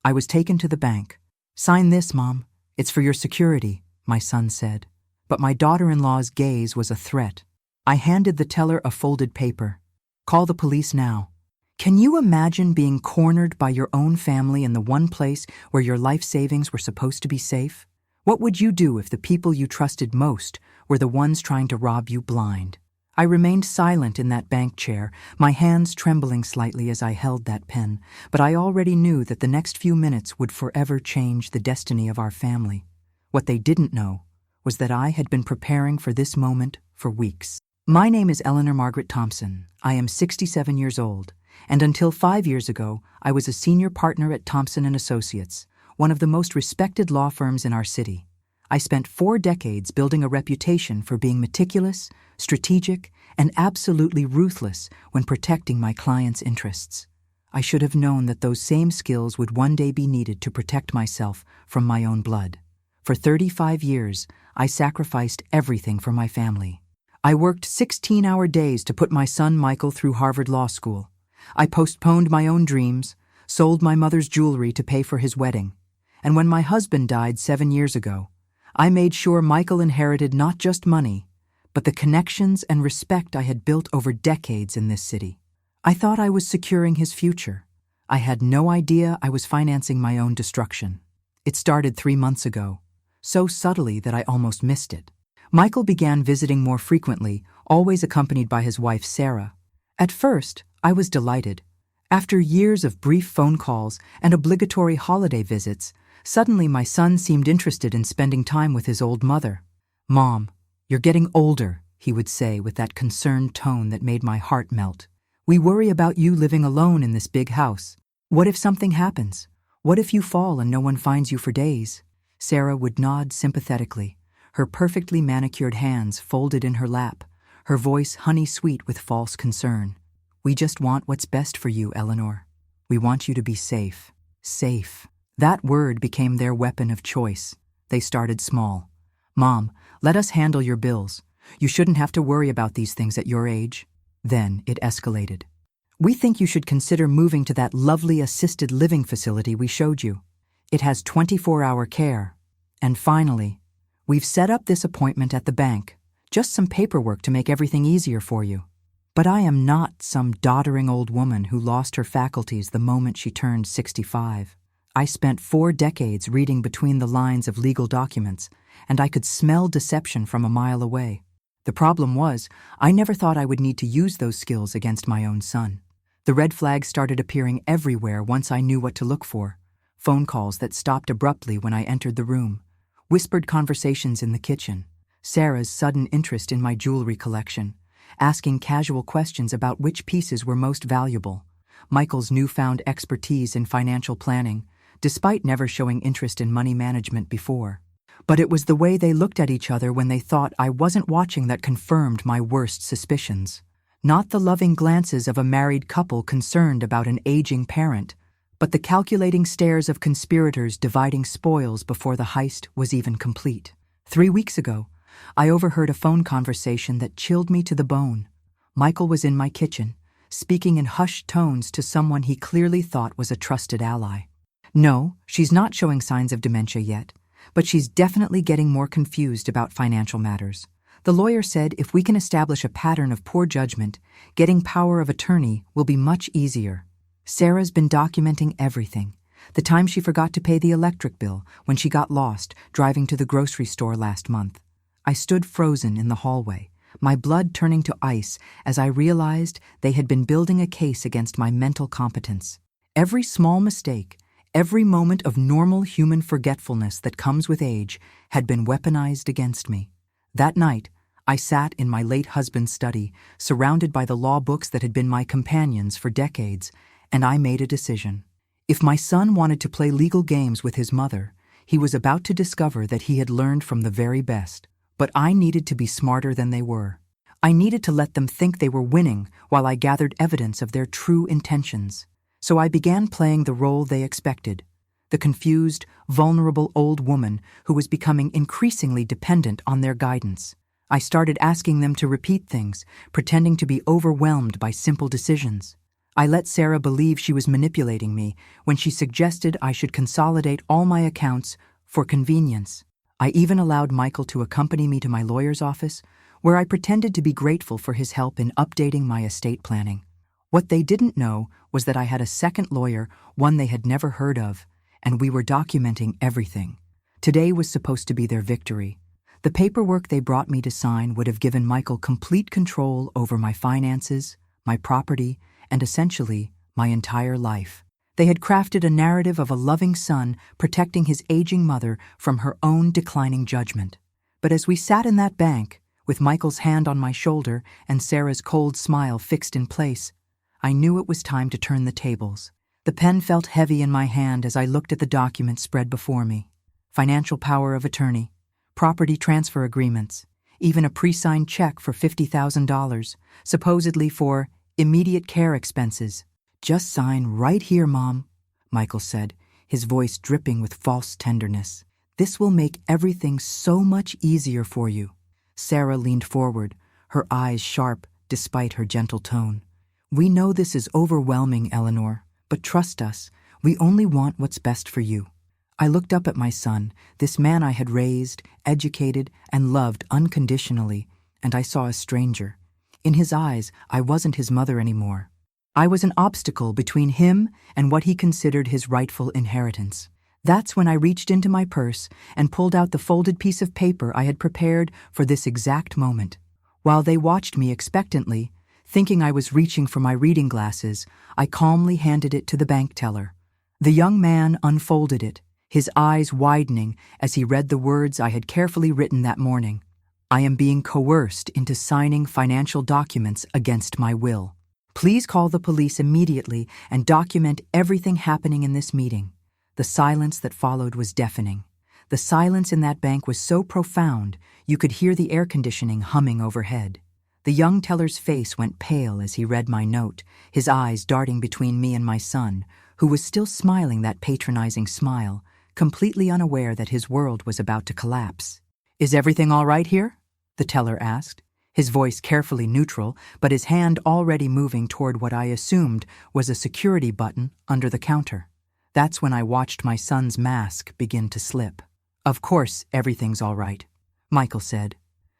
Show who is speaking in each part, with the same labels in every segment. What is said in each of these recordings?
Speaker 1: I was taken to the bank. "Sign this, Mom. It's for your security," my son said. But my daughter-in-law's gaze was a threat. I handed the teller a folded paper. "Call the police now." Can you imagine being cornered by your own family in the one place where your life savings were supposed to be safe? What would you do if the people you trusted most were the ones trying to rob you blind? I remained silent in that bank chair, my hands trembling slightly as I held that pen, but I already knew that the next few minutes would forever change the destiny of our family. What they didn't know was that I had been preparing for this moment for weeks. My name is Eleanor Thompson. I am 67 years old, and until 5 years ago, I was a senior partner at Thompson & Associates, one of the most respected law firms in our city. I spent 4 decades building a reputation for being meticulous, strategic, and absolutely ruthless when protecting my clients' interests. I should have known that those same skills would one day be needed to protect myself from my own blood. For 35 years, I sacrificed everything for my family. I worked 16-hour days to put my son Michael through Harvard Law School. I postponed my own dreams, sold my mother's jewelry to pay for his wedding. And when my husband died 7 years ago, I made sure Michael inherited not just money, but the connections and respect I had built over decades in this city. I thought I was securing his future. I had no idea I was financing my own destruction. It started 3 months ago, so subtly that I almost missed it. Michael began visiting more frequently, always accompanied by his wife Sarah. At first, I was delighted. After years of brief phone calls and obligatory holiday visits, suddenly my son seemed interested in spending time with his old mother. "Mom, you're getting older," he would say with that concerned tone that made my heart melt. "We worry about you living alone in this big house. What if something happens? What if you fall and no one finds you for days?" Sarah would nod sympathetically, her perfectly manicured hands folded in her lap, her voice honey-sweet with false concern. "We just want what's best for you, Eleanor. We want you to be safe." Safe. That word became their weapon of choice. They started small. "Mom, let us handle your bills. You shouldn't have to worry about these things at your age." Then it escalated. "We think you should consider moving to that lovely assisted living facility we showed you. It has 24-hour care. And finally, we've set up this appointment at the bank. Just some paperwork to make everything easier for you." But I am not some doddering old woman who lost her faculties the moment she turned 65. I spent 4 decades reading between the lines of legal documents, and I could smell deception from a mile away. The problem was, I never thought I would need to use those skills against my own son. The red flags started appearing everywhere once I knew what to look for. Phone calls that stopped abruptly when I entered the room. Whispered conversations in the kitchen. Sarah's sudden interest in my jewelry collection. Asking casual questions about which pieces were most valuable. Michael's newfound expertise in financial planning, despite never showing interest in money management before. But it was the way they looked at each other when they thought I wasn't watching that confirmed my worst suspicions. Not the loving glances of a married couple concerned about an aging parent, but the calculating stares of conspirators dividing spoils before the heist was even complete. 3 weeks ago, I overheard a phone conversation that chilled me to the bone. Michael was in my kitchen, speaking in hushed tones to someone he clearly thought was a trusted ally. "No, she's not showing signs of dementia yet, but she's definitely getting more confused about financial matters. The lawyer said if we can establish a pattern of poor judgment, getting power of attorney will be much easier. Sarah's been documenting everything. The time she forgot to pay the electric bill when she got lost driving to the grocery store last month. I stood frozen in the hallway, my blood turning to ice as I realized they had been building a case against my mental competence. Every small mistake, every moment of normal human forgetfulness that comes with age had been weaponized against me. That night, I sat in my late husband's study, surrounded by the law books that had been my companions for decades, and I made a decision. If my son wanted to play legal games with his mother, he was about to discover that he had learned from the very best. But I needed to be smarter than they were. I needed to let them think they were winning while I gathered evidence of their true intentions. So I began playing the role they expected, the confused, vulnerable old woman who was becoming increasingly dependent on their guidance. I started asking them to repeat things, pretending to be overwhelmed by simple decisions. I let Sarah believe she was manipulating me when she suggested I should consolidate all my accounts for convenience. I even allowed Michael to accompany me to my lawyer's office, where I pretended to be grateful for his help in updating my estate planning. What they didn't know was that I had a second lawyer, one they had never heard of, and we were documenting everything. Today was supposed to be their victory. The paperwork they brought me to sign would have given Michael complete control over my finances, my property, and essentially my entire life. They had crafted a narrative of a loving son protecting his aging mother from her own declining judgment. But as we sat in that bank, with Michael's hand on my shoulder and Sarah's cold smile fixed in place, I knew it was time to turn the tables. The pen felt heavy in my hand as I looked at the documents spread before me. Financial power of attorney, property transfer agreements, even a pre-signed check for $50,000, supposedly for immediate care expenses. "Just sign right here, Mom," Michael said, his voice dripping with false tenderness. "This will make everything so much easier for you." Sarah leaned forward, her eyes sharp despite her gentle tone. "We know this is overwhelming, Eleanor, but trust us, we only want what's best for you." I looked up at my son, this man I had raised, educated, and loved unconditionally, and I saw a stranger. In his eyes, I wasn't his mother anymore. I was an obstacle between him and what he considered his rightful inheritance. That's when I reached into my purse and pulled out the folded piece of paper I had prepared for this exact moment. While they watched me expectantly, thinking I was reaching for my reading glasses, I calmly handed it to the bank teller. The young man unfolded it, his eyes widening as he read the words I had carefully written that morning. "I am being coerced into signing financial documents against my will. Please call the police immediately and document everything happening in this meeting." The silence that followed was deafening. The silence in that bank was so profound, you could hear the air conditioning humming overhead. The young teller's face went pale as he read my note, his eyes darting between me and my son, who was still smiling that patronizing smile, completely unaware that his world was about to collapse. "Is everything all right here?" the teller asked, his voice carefully neutral, but his hand already moving toward what I assumed was a security button under the counter. That's when I watched my son's mask begin to slip. "Of course, everything's all right," Michael said.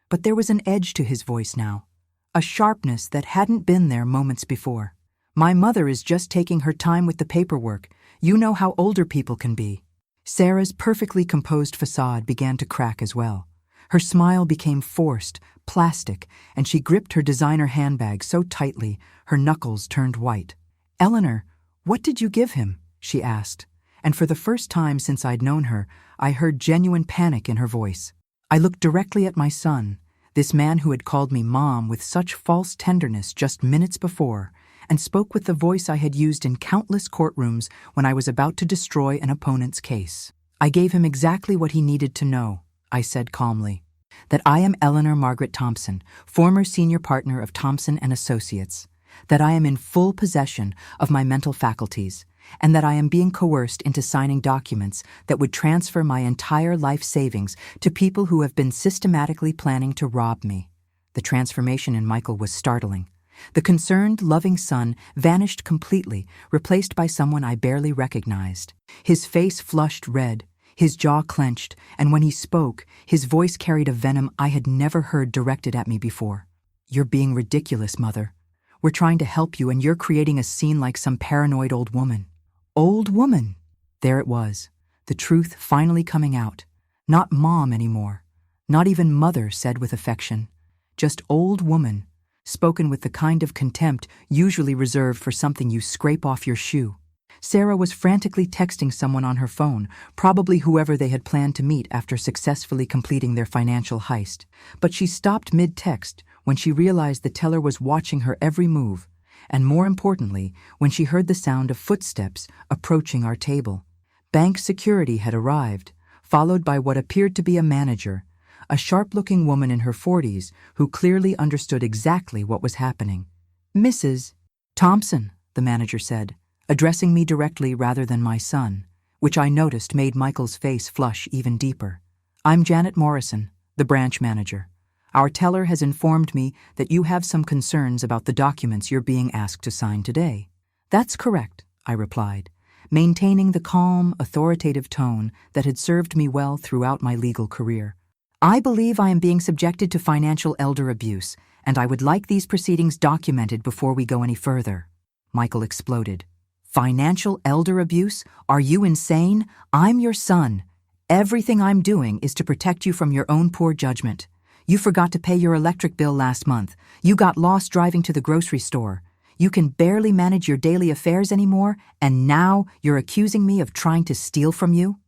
Speaker 1: But there was an edge to his voice now, a sharpness that hadn't been there moments before. "My mother is just taking her time with the paperwork. You know how older people can be." Sarah's perfectly composed facade began to crack as well. Her smile became forced, plastic, and she gripped her designer handbag so tightly her knuckles turned white. "Eleanor, what did you give him?" she asked, and for the first time since I'd known her, I heard genuine panic in her voice. I looked directly at my son, this man who had called me Mom with such false tenderness just minutes before, and spoke with the voice I had used in countless courtrooms when I was about to destroy an opponent's case. "I gave him exactly what he needed to know," I said calmly. "That I am Eleanor Margaret Thompson, former senior partner of Thompson and Associates. That I am in full possession of my mental faculties, and that I am being coerced into signing documents that would transfer my entire life savings to people who have been systematically planning to rob me." The transformation in Michael was startling. The concerned, loving son vanished completely, replaced by someone I barely recognized. His face flushed red, his jaw clenched, and when he spoke, his voice carried a venom I had never heard directed at me before. "You're being ridiculous, Mother. We're trying to help you, and you're creating a scene like some paranoid old woman." Old woman! There it was, the truth finally coming out. Not Mom anymore. Not even Mother, said with affection. Just old woman, spoken with the kind of contempt usually reserved for something you scrape off your shoe. Sarah was frantically texting someone on her phone, probably whoever they had planned to meet after successfully completing their financial heist. But she stopped mid-text when she realized the teller was watching her every move, and more importantly, when she heard the sound of footsteps approaching our table. Bank security had arrived, followed by what appeared to be a manager, a sharp-looking woman in her 40s who clearly understood exactly what was happening. "Mrs. Thompson," the manager said, addressing me directly rather than my son, which I noticed made Michael's face flush even deeper. "I'm Janet Morrison, the branch manager. Our teller has informed me that you have some concerns about the documents you're being asked to sign today." That's correct, I replied, maintaining the calm, authoritative tone that had served me well throughout my legal career. I believe I am being subjected to financial elder abuse, and I would like these proceedings documented before we go any further. Michael exploded. Financial elder abuse? Are you insane? I'm your son. Everything I'm doing is to protect you from your own poor judgment. You forgot to pay your electric bill last month. You got lost driving to the grocery store. You can barely manage your daily affairs anymore, and now you're accusing me of trying to steal from you?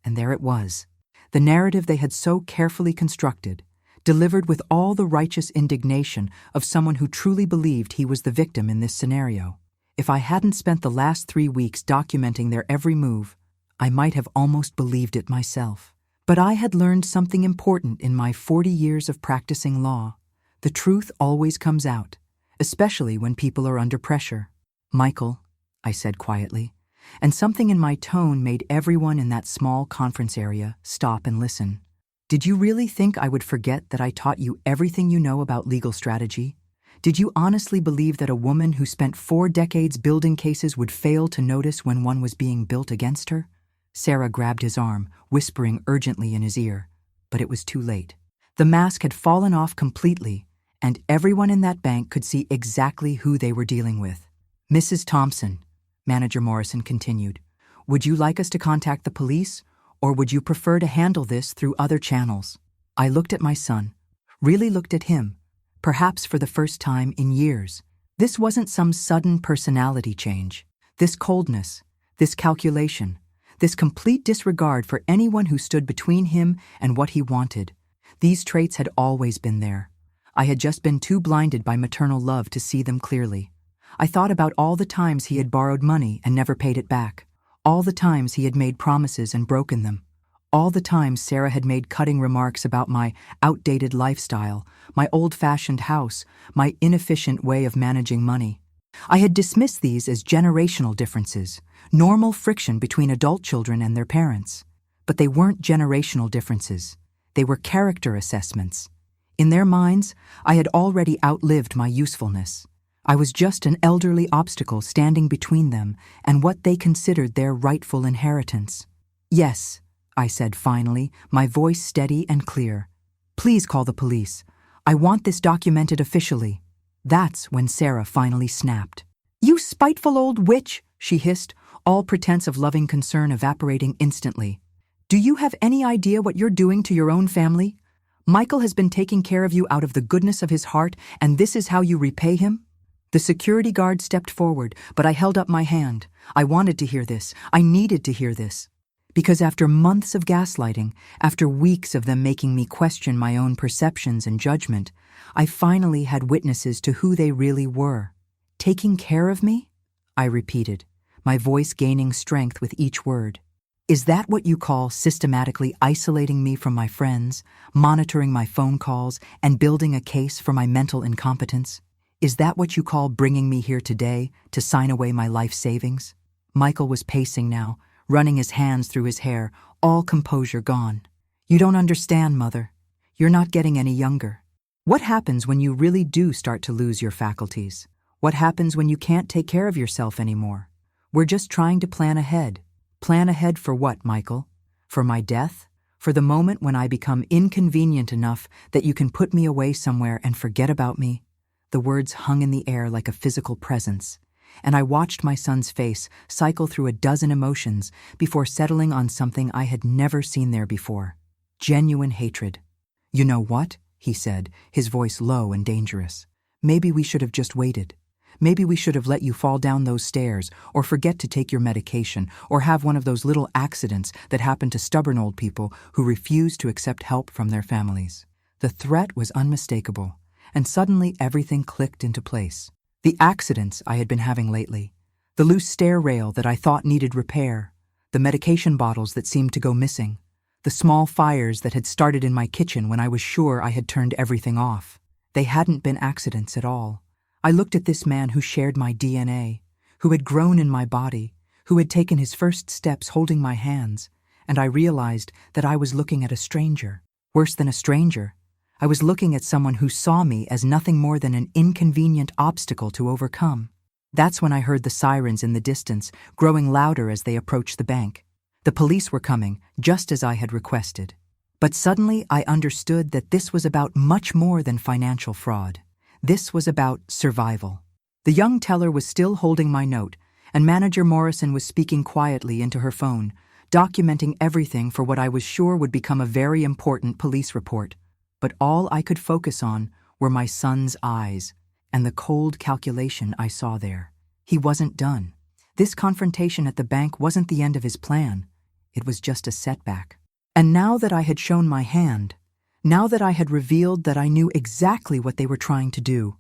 Speaker 1: And there it was. The narrative they had so carefully constructed, delivered with all the righteous indignation of someone who truly believed he was the victim in this scenario. If I hadn't spent the last 3 weeks documenting their every move, I might have almost believed it myself. But I had learned something important in my 40 years of practicing law. The truth always comes out, especially when people are under pressure. Michael, I said quietly, and something in my tone made everyone in that small conference area stop and listen. Did you really think I would forget that I taught you everything you know about legal strategy? Did you honestly believe that a woman who spent 4 decades building cases would fail to notice when one was being built against her? Sarah grabbed his arm, whispering urgently in his ear. But it was too late. The mask had fallen off completely, and everyone in that bank could see exactly who they were dealing with. Mrs. Thompson, Manager Morrison continued, would you like us to contact the police, or would you prefer to handle this through other channels? I looked at my son, really looked at him, perhaps for the first time in years. This wasn't some sudden personality change. This coldness, this calculation, this complete disregard for anyone who stood between him and what he wanted. These traits had always been there. I had just been too blinded by maternal love to see them clearly. I thought about all the times he had borrowed money and never paid it back, all the times he had made promises and broken them, all the times Sarah had made cutting remarks about my outdated lifestyle, my old-fashioned house, my inefficient way of managing money. I had dismissed these as generational differences, normal friction between adult children and their parents. But they weren't generational differences. They were character assessments. In their minds, I had already outlived my usefulness. I was just an elderly obstacle standing between them and what they considered their rightful inheritance. Yes, I said finally, my voice steady and clear. Please call the police. I want this documented officially. That's when Sarah finally snapped. You spiteful old witch, she hissed, all pretense of loving concern evaporating instantly. Do you have any idea what you're doing to your own family? Michael has been taking care of you out of the goodness of his heart, and this is how you repay him? The security guard stepped forward, but I held up my hand. I wanted to hear this. I needed to hear this. Because after months of gaslighting, after weeks of them making me question my own perceptions and judgment, I finally had witnesses to who they really were. Taking care of me? I repeated, my voice gaining strength with each word. Is that what you call systematically isolating me from my friends, monitoring my phone calls, and building a case for my mental incompetence? Is that what you call bringing me here today to sign away my life savings? Michael was pacing now, running his hands through his hair, all composure gone. You don't understand, Mother. You're not getting any younger. What happens when you really do start to lose your faculties? What happens when you can't take care of yourself anymore? We're just trying to plan ahead. Plan ahead for what, Michael? For my death? For the moment when I become inconvenient enough that you can put me away somewhere and forget about me? The words hung in the air like a physical presence, and I watched my son's face cycle through a dozen emotions before settling on something I had never seen there before. Genuine hatred. You know what? He said, his voice low and dangerous. Maybe we should have just waited. Maybe we should have let you fall down those stairs, or forget to take your medication, or have one of those little accidents that happen to stubborn old people who refuse to accept help from their families. The threat was unmistakable, and suddenly everything clicked into place. The accidents I had been having lately, the loose stair rail that I thought needed repair, the medication bottles that seemed to go missing, the small fires that had started in my kitchen when I was sure I had turned everything off. They hadn't been accidents at all. I looked at this man who shared my DNA, who had grown in my body, who had taken his first steps holding my hands, and I realized that I was looking at a stranger. Worse than a stranger, I was looking at someone who saw me as nothing more than an inconvenient obstacle to overcome. That's when I heard the sirens in the distance, growing louder as they approached the bank. The police were coming, just as I had requested. But suddenly I understood that this was about much more than financial fraud. This was about survival. The young teller was still holding my note, and Manager Morrison was speaking quietly into her phone, documenting everything for what I was sure would become a very important police report. But all I could focus on were my son's eyes and the cold calculation I saw there. He wasn't done. This confrontation at the bank wasn't the end of his plan. It was just a setback. And now that I had shown my hand, now that I had revealed that I knew exactly what they were trying to do,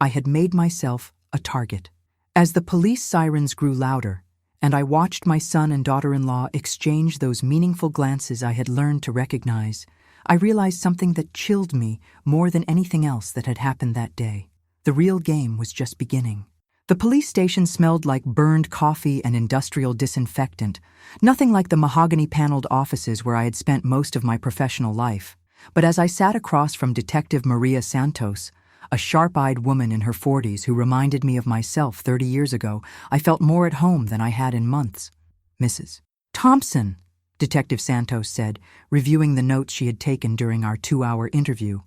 Speaker 1: I had made myself a target. As the police sirens grew louder, and I watched my son and daughter-in-law exchange those meaningful glances I had learned to recognize, I realized something that chilled me more than anything else that had happened that day. The real game was just beginning. The police station smelled like burned coffee and industrial disinfectant, nothing like the mahogany-paneled offices where I had spent most of my professional life. But as I sat across from Detective Maria Santos, a sharp-eyed woman in her 40s who reminded me of myself 30 years ago, I felt more at home than I had in months. "Mrs. Thompson," Detective Santos said, reviewing the notes she had taken during our 2-hour interview.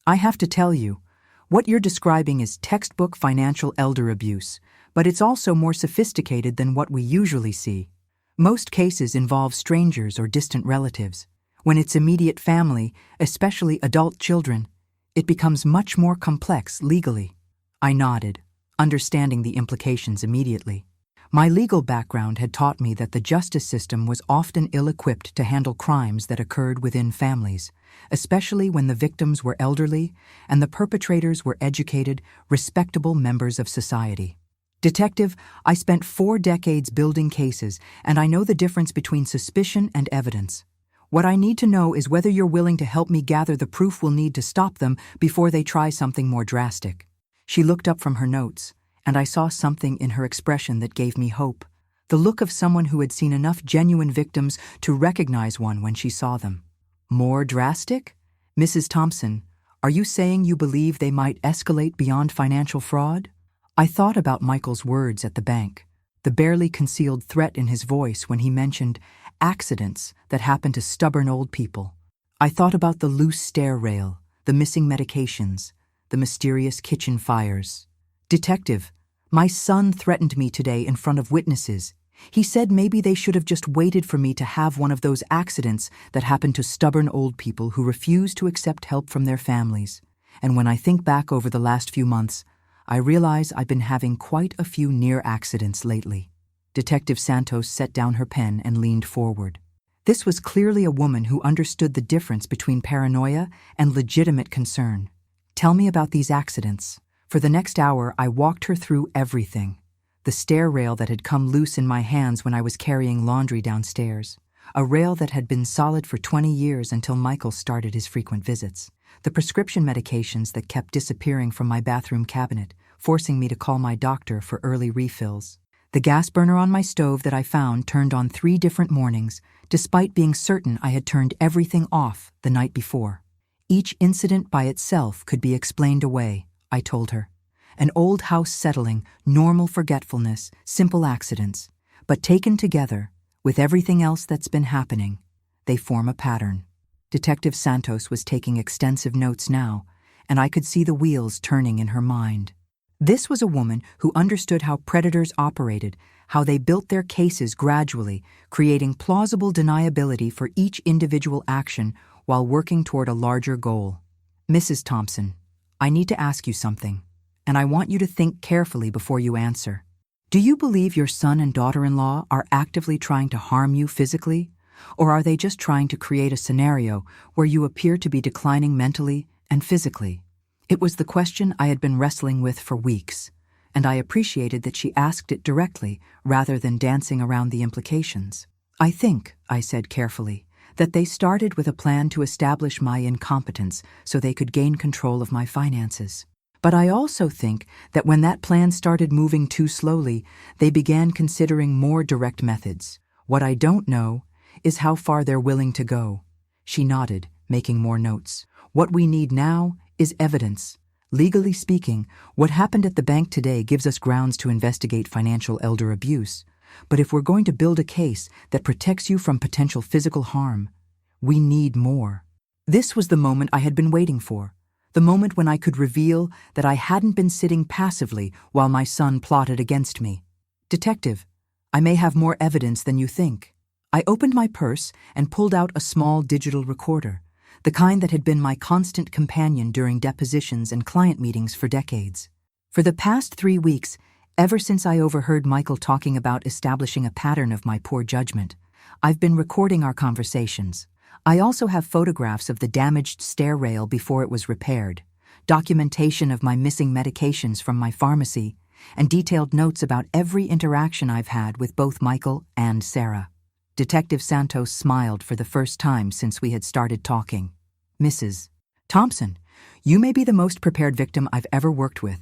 Speaker 1: "I have to tell you, what you're describing is textbook financial elder abuse, but it's also more sophisticated than what we usually see. Most cases involve strangers or distant relatives. When it's immediate family, especially adult children, it becomes much more complex legally." I nodded, understanding the implications immediately. My legal background had taught me that the justice system was often ill-equipped to handle crimes that occurred within families, especially when the victims were elderly and the perpetrators were educated, respectable members of society. "Detective, I spent 4 decades building cases, and I know the difference between suspicion and evidence. What I need to know is whether you're willing to help me gather the proof we'll need to stop them before they try something more drastic." She looked up from her notes, and I saw something in her expression that gave me hope, the look of someone who had seen enough genuine victims to recognize one when she saw them. "More drastic? Mrs. Thompson, are you saying you believe they might escalate beyond financial fraud?" I thought about Michael's words at the bank, the barely concealed threat in his voice when he mentioned accidents that happen to stubborn old people. I thought about the loose stair rail, the missing medications, the mysterious kitchen fires. "Detective, my son threatened me today in front of witnesses. He said maybe they should have just waited for me to have one of those accidents that happen to stubborn old people who refuse to accept help from their families. And when I think back over the last few months, I realize I've been having quite a few near accidents lately." Detective Santos set down her pen and leaned forward. This was clearly a woman who understood the difference between paranoia and legitimate concern. "Tell me about these accidents." For the next hour, I walked her through everything. The stair rail that had come loose in my hands when I was carrying laundry downstairs. A rail that had been solid for 20 years until Michael started his frequent visits. The prescription medications that kept disappearing from my bathroom cabinet, forcing me to call my doctor for early refills. The gas burner on my stove that I found turned on 3 different mornings, despite being certain I had turned everything off the night before. Each incident by itself could be explained away, I told her. An old house settling, normal forgetfulness, simple accidents. But taken together, with everything else that's been happening, they form a pattern. Detective Santos was taking extensive notes now, and I could see the wheels turning in her mind. This was a woman who understood how predators operated, how they built their cases gradually, creating plausible deniability for each individual action while working toward a larger goal. "Mrs. Thompson, I need to ask you something, and I want you to think carefully before you answer. Do you believe your son and daughter-in-law are actively trying to harm you physically, or are they just trying to create a scenario where you appear to be declining mentally and physically?" It was the question I had been wrestling with for weeks, and I appreciated that she asked it directly rather than dancing around the implications. "I think," I said carefully, "that they started with a plan to establish my incompetence so they could gain control of my finances. But I also think that when that plan started moving too slowly, they began considering more direct methods. What I don't know is how far they're willing to go." She nodded, making more notes. "What we need now is evidence, Legally speaking, what happened at the bank today gives us grounds to investigate financial elder abuse. But if we're going to build a case that protects you from potential physical harm, we need more. This was the moment I had been waiting for. The moment when I could reveal that I hadn't been sitting passively while my son plotted against me. Detective, I may have more evidence than you think. I opened my purse and pulled out a small digital recorder, the kind that had been my constant companion during depositions and client meetings for decades. For the past 3 weeks, ever since I overheard Michael talking about establishing a pattern of my poor judgment, I've been recording our conversations. I also have photographs of the damaged stair rail before it was repaired, documentation of my missing medications from my pharmacy, and detailed notes about every interaction I've had with both Michael and Sarah. Detective Santos smiled for the first time since we had started talking. Mrs. Thompson, you may be the most prepared victim I've ever worked with.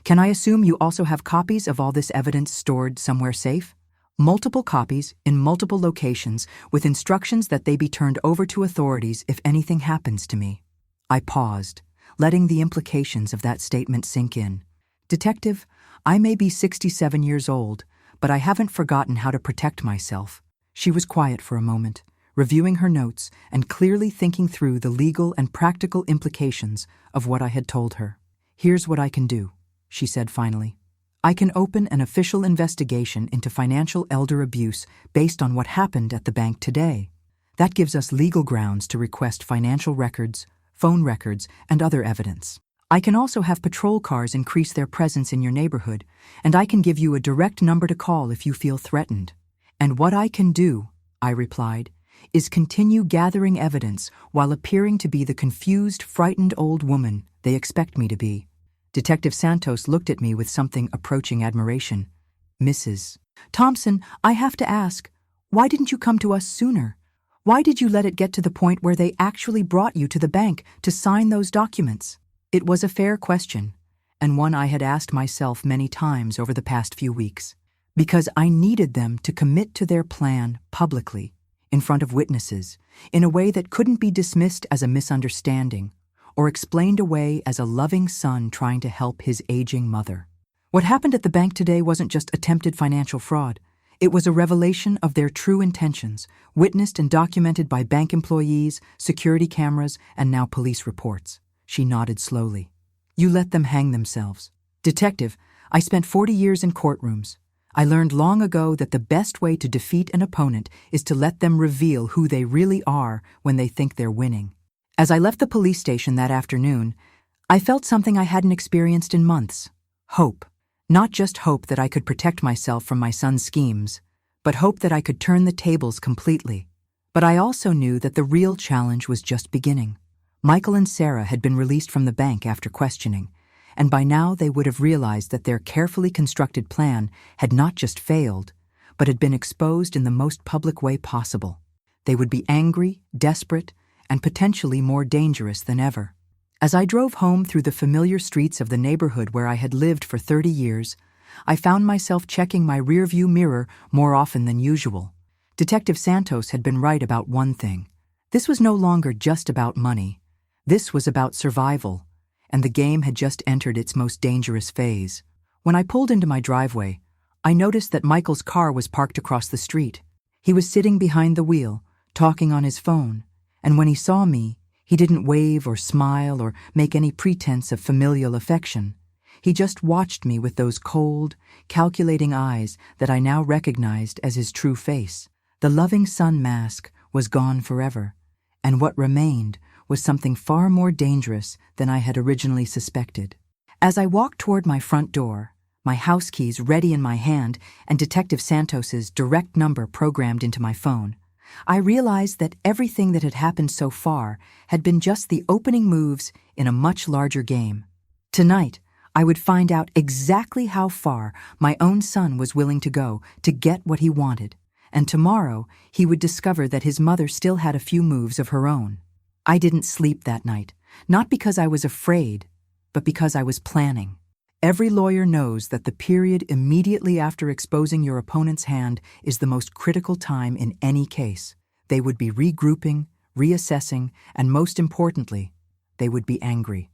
Speaker 1: Can I assume you also have copies of all this evidence stored somewhere safe? Multiple copies in multiple locations with instructions that they be turned over to authorities if anything happens to me. I paused, letting the implications of that statement sink in. Detective, I may be 67 years old, but I haven't forgotten how to protect myself. She was quiet for a moment, reviewing her notes and clearly thinking through the legal and practical implications of what I had told her. Here's what I can do, she said finally. I can open an official investigation into financial elder abuse based on what happened at the bank today. That gives us legal grounds to request financial records, phone records, and other evidence. I can also have patrol cars increase their presence in your neighborhood, and I can give you a direct number to call if you feel threatened. And what I can do, I replied, is continue gathering evidence while appearing to be the confused, frightened old woman they expect me to be. Detective Santos looked at me with something approaching admiration. Mrs. Thompson, I have to ask, why didn't you come to us sooner? Why did you let it get to the point where they actually brought you to the bank to sign those documents? It was a fair question, and one I had asked myself many times over the past few weeks. Because I needed them to commit to their plan publicly, in front of witnesses, in a way that couldn't be dismissed as a misunderstanding or explained away as a loving son trying to help his aging mother. What happened at the bank today wasn't just attempted financial fraud. It was a revelation of their true intentions, witnessed and documented by bank employees, security cameras, and now police reports. She nodded slowly. You let them hang themselves. Detective, I spent 40 years in courtrooms. I learned long ago that the best way to defeat an opponent is to let them reveal who they really are when they think they're winning. As I left the police station that afternoon, I felt something I hadn't experienced in months. Hope. Not just hope that I could protect myself from my son's schemes, but hope that I could turn the tables completely. But I also knew that the real challenge was just beginning. Michael and Sarah had been released from the bank after questioning, and by now they would have realized that their carefully constructed plan had not just failed, but had been exposed in the most public way possible. They would be angry, desperate, and potentially more dangerous than ever. As I drove home through the familiar streets of the neighborhood where I had lived for 30 years, I found myself checking my rearview mirror more often than usual. Detective Santos had been right about one thing. This was no longer just about money. This was about survival, and the game had just entered its most dangerous phase. When I pulled into my driveway, I noticed that Michael's car was parked across the street. He was sitting behind the wheel, talking on his phone, and when he saw me, he didn't wave or smile or make any pretense of familial affection. He just watched me with those cold, calculating eyes that I now recognized as his true face. The loving son mask was gone forever, and what remained was something far more dangerous than I had originally suspected. As I walked toward my front door, my house keys ready in my hand and Detective Santos's direct number programmed into my phone, I realized that everything that had happened so far had been just the opening moves in a much larger game. Tonight, I would find out exactly how far my own son was willing to go to get what he wanted, and tomorrow he would discover that his mother still had a few moves of her own. I didn't sleep that night, not because I was afraid, but because I was planning. Every lawyer knows that the period immediately after exposing your opponent's hand is the most critical time in any case. They would be regrouping, reassessing, and most importantly, they would be angry.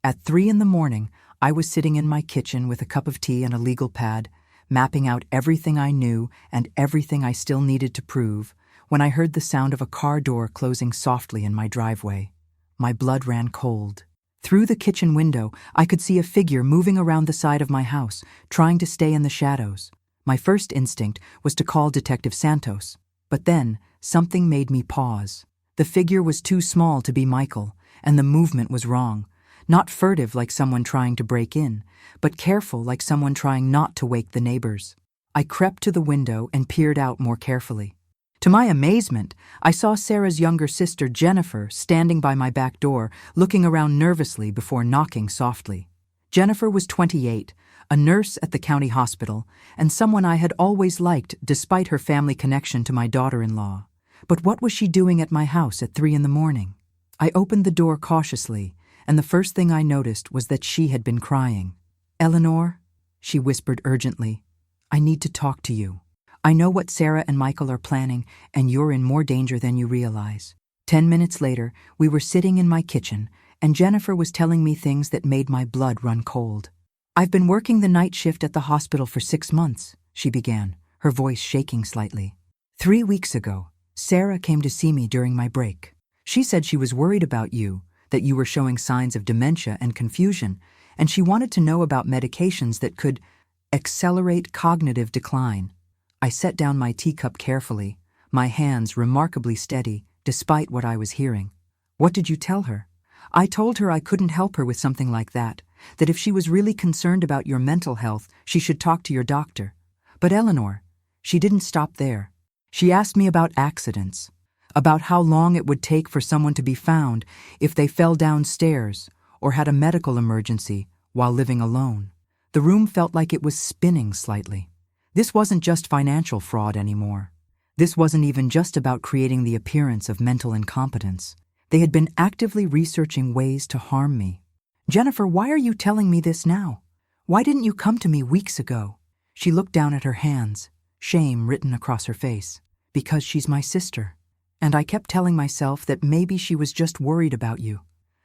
Speaker 1: At 3 in the morning, I was sitting in my kitchen with a cup of tea and a legal pad, mapping out everything I knew and everything I still needed to prove, when I heard the sound of a car door closing softly in my driveway. My blood ran cold. Through the kitchen window, I could see a figure moving around the side of my house, trying to stay in the shadows. My first instinct was to call Detective Santos, but then something made me pause. The figure was too small to be Michael, and the movement was wrong. Not furtive like someone trying to break in, but careful like someone trying not to wake the neighbors. I crept to the window and peered out more carefully. To my amazement, I saw Sarah's younger sister Jennifer standing by my back door, looking around nervously before knocking softly. Jennifer was 28, a nurse at the county hospital, and someone I had always liked despite her family connection to my daughter-in-law. But what was she doing at my house at 3 in the morning? I opened the door cautiously, and the first thing I noticed was that she had been crying. "Eleanor," she whispered urgently, "I need to talk to you. I know what Sarah and Michael are planning, and you're in more danger than you realize." 10 minutes later, we were sitting in my kitchen, and Jennifer was telling me things that made my blood run cold. "I've been working the night shift at the hospital for 6 months, she began, her voice shaking slightly. 3 weeks ago, Sarah came to see me during my break. She said she was worried about you, that you were showing signs of dementia and confusion, and she wanted to know about medications that could accelerate cognitive decline. I set down my teacup carefully, my hands remarkably steady, despite what I was hearing. "What did you tell her?" "I told her I couldn't help her with something like that if she was really concerned about your mental health, she should talk to your doctor. But Eleanor," she didn't stop there. She asked me about accidents, about how long it would take for someone to be found if they fell downstairs or had a medical emergency while living alone. The room felt like it was spinning slightly. This wasn't just financial fraud anymore. This wasn't even just about creating the appearance of mental incompetence. They had been actively researching ways to harm me. "Jennifer, why are you telling me this now? Why didn't you come to me weeks ago?" She looked down at her hands, shame written across her face. "Because she's my sister." And I kept telling myself that maybe she was just worried about you,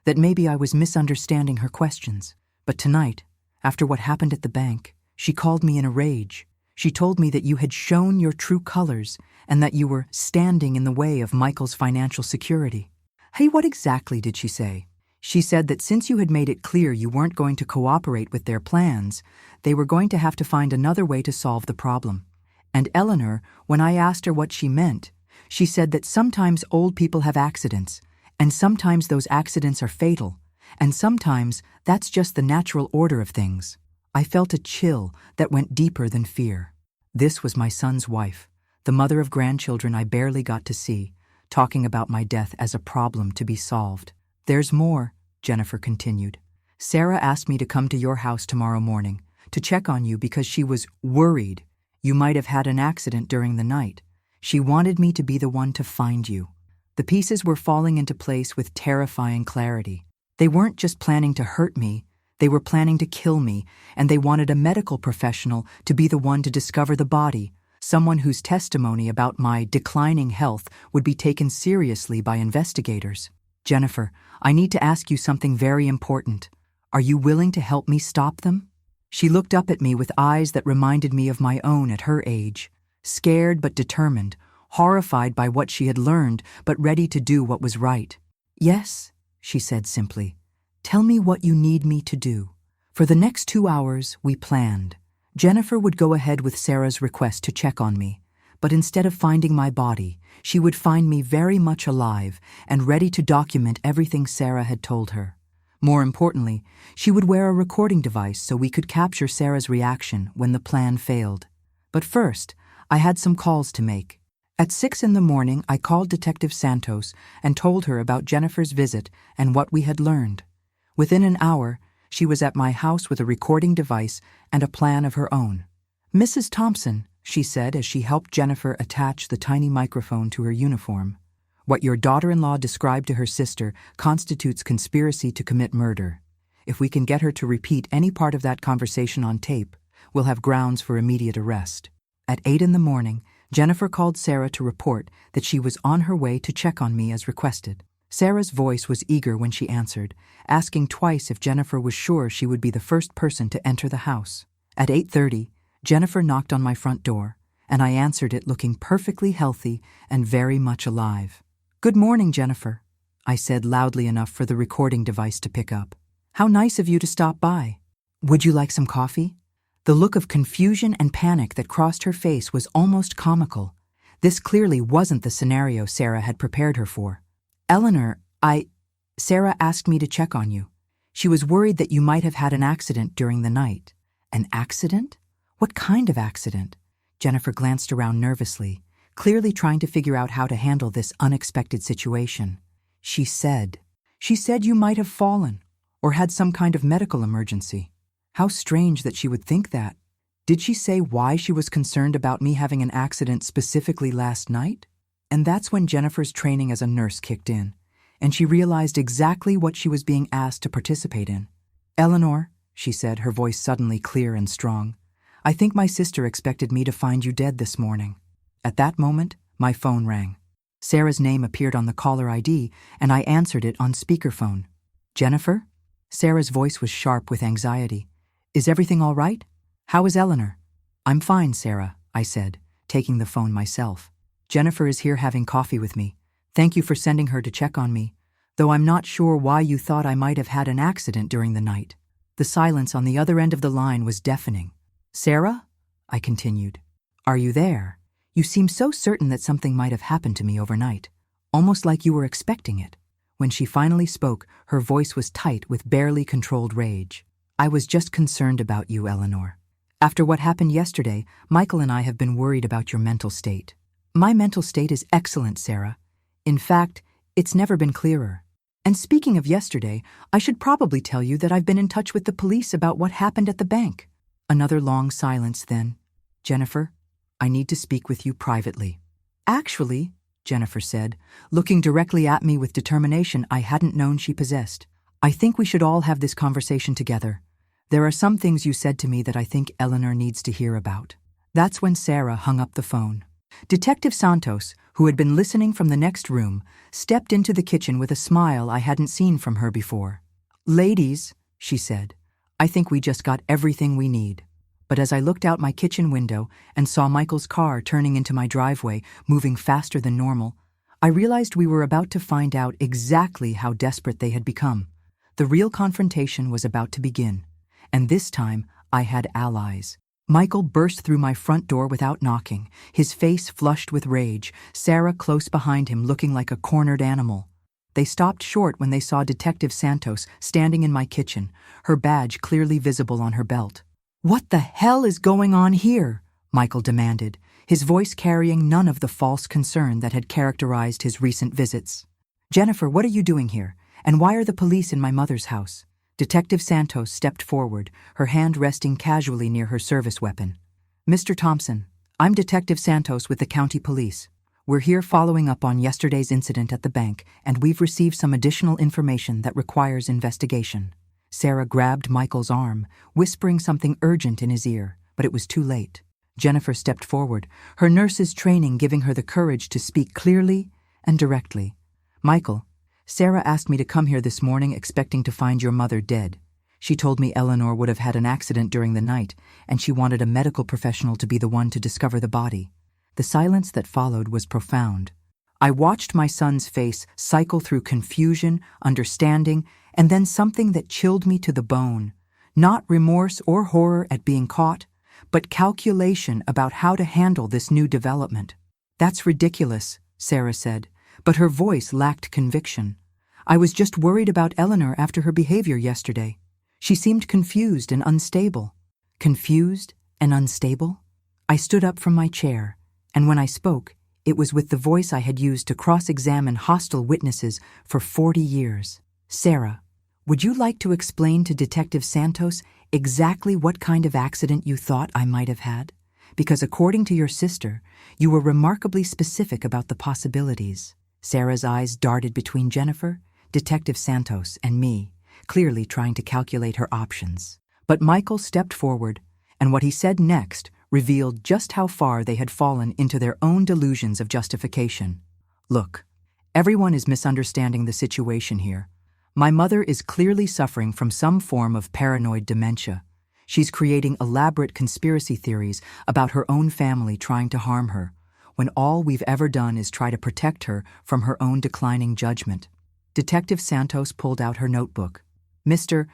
Speaker 1: that maybe I was misunderstanding her questions. But tonight, after what happened at the bank, she called me in a rage. She told me that you had shown your true colors and that you were standing in the way of Michael's financial security. "Hey, what exactly did she say?" "She said that since you had made it clear you weren't going to cooperate with their plans, they were going to have to find another way to solve the problem. And Eleanor, when I asked her what she meant, she said that sometimes old people have accidents, and sometimes those accidents are fatal, and sometimes that's just the natural order of things." I felt a chill that went deeper than fear. This was my son's wife, the mother of grandchildren I barely got to see, talking about my death as a problem to be solved. "There's more," Jennifer continued. "Sarah asked me to come to your house tomorrow morning to check on you because she was worried you might have had an accident during the night. She wanted me to be the one to find you." The pieces were falling into place with terrifying clarity. They weren't just planning to hurt me, they were planning to kill me, and they wanted a medical professional to be the one to discover the body, someone whose testimony about my declining health would be taken seriously by investigators. "Jennifer, I need to ask you something very important. Are you willing to help me stop them?" She looked up at me with eyes that reminded me of my own at her age, scared but determined, horrified by what she had learned but ready to do what was right. "Yes," she said simply. "Tell me what you need me to do." For the next 2 hours, we planned. Jennifer would go ahead with Sarah's request to check on me, but instead of finding my body, she would find me very much alive and ready to document everything Sarah had told her. More importantly, she would wear a recording device so we could capture Sarah's reaction when the plan failed. But first, I had some calls to make. At 6 in the morning, I called Detective Santos and told her about Jennifer's visit and what we had learned. Within an hour, she was at my house with a recording device and a plan of her own. "Mrs. Thompson," she said as she helped Jennifer attach the tiny microphone to her uniform, "what your daughter-in-law described to her sister constitutes conspiracy to commit murder. If we can get her to repeat any part of that conversation on tape, we'll have grounds for immediate arrest." At 8 in the morning, Jennifer called Sarah to report that she was on her way to check on me as requested. Sarah's voice was eager when she answered, asking twice if Jennifer was sure she would be the first person to enter the house. At 8:30, Jennifer knocked on my front door, and I answered it looking perfectly healthy and very much alive. "Good morning, Jennifer," I said loudly enough for the recording device to pick up. "How nice of you to stop by. Would you like some coffee?" The look of confusion and panic that crossed her face was almost comical. This clearly wasn't the scenario Sarah had prepared her for. "Eleanor, Sarah asked me to check on you. She was worried that you might have had an accident during the night." "An accident? What kind of accident?" Jennifer glanced around nervously, clearly trying to figure out how to handle this unexpected situation. She said you might have fallen or had some kind of medical emergency." How strange that she would think that. Did she say why she was concerned about me having an accident specifically last night? And that's when Jennifer's training as a nurse kicked in, and she realized exactly what she was being asked to participate in. "Eleanor," she said, her voice suddenly clear and strong, "I think my sister expected me to find you dead this morning." At that moment, my phone rang. Sarah's name appeared on the caller ID, and I answered it on speakerphone. "Jennifer?" Sarah's voice was sharp with anxiety. "Is everything all right? How is Eleanor?" "I'm fine, Sarah," I said, taking the phone myself. "Jennifer is here having coffee with me. Thank you for sending her to check on me, though I'm not sure why you thought I might have had an accident during the night." The silence on the other end of the line was deafening. "Sarah?" I continued. "Are you there? You seem so certain that something might have happened to me overnight, almost like you were expecting it." When she finally spoke, her voice was tight with barely controlled rage. "I was just concerned about you, Eleanor. After what happened yesterday, Michael and I have been worried about your mental state." "My mental state is excellent, Sarah. In fact, it's never been clearer. And speaking of yesterday, I should probably tell you that I've been in touch with the police about what happened at the bank." Another long silence then. "Jennifer, I need to speak with you privately." "Actually," Jennifer said, looking directly at me with determination I hadn't known she possessed, "I think we should all have this conversation together. There are some things you said to me that I think Eleanor needs to hear about." That's when Sarah hung up the phone. Detective Santos, who had been listening from the next room, stepped into the kitchen with a smile I hadn't seen from her before. "Ladies," she said, "I think we just got everything we need." But as I looked out my kitchen window and saw Michael's car turning into my driveway, moving faster than normal, I realized we were about to find out exactly how desperate they had become. The real confrontation was about to begin, and this time I had allies. Michael burst through my front door without knocking, his face flushed with rage, Sarah close behind him looking like a cornered animal. They stopped short when they saw Detective Santos standing in my kitchen, her badge clearly visible on her belt. "What the hell is going on here?" Michael demanded, his voice carrying none of the false concern that had characterized his recent visits. "Jennifer, what are you doing here? And why are the police in my mother's house?" Detective Santos stepped forward, her hand resting casually near her service weapon. "Mr. Thompson, I'm Detective Santos with the county police. We're here following up on yesterday's incident at the bank, and we've received some additional information that requires investigation." Sarah grabbed Michael's arm, whispering something urgent in his ear, but it was too late. Jennifer stepped forward, her nurse's training giving her the courage to speak clearly and directly. "Michael, Sarah asked me to come here this morning expecting to find your mother dead. She told me Eleanor would have had an accident during the night, and she wanted a medical professional to be the one to discover the body." The silence that followed was profound. I watched my son's face cycle through confusion, understanding, and then something that chilled me to the bone. Not remorse or horror at being caught, but calculation about how to handle this new development. "That's ridiculous," Sarah said, but her voice lacked conviction. "I was just worried about Eleanor after her behavior yesterday. She seemed confused and unstable." Confused and unstable? I stood up from my chair, and when I spoke, it was with the voice I had used to cross-examine hostile witnesses for 40 years. "Sarah, would you like to explain to Detective Santos exactly what kind of accident you thought I might have had? Because according to your sister, you were remarkably specific about the possibilities." Sarah's eyes darted between Jennifer, Detective Santos, and me, clearly trying to calculate her options. But Michael stepped forward, and what he said next revealed just how far they had fallen into their own delusions of justification. "Look, Everyone is misunderstanding the situation here. My mother is clearly suffering from some form of paranoid dementia. She's creating elaborate conspiracy theories about her own family trying to harm her, when all we've ever done is try to protect her from her own declining judgment. Detective Santos pulled out her notebook. Mr.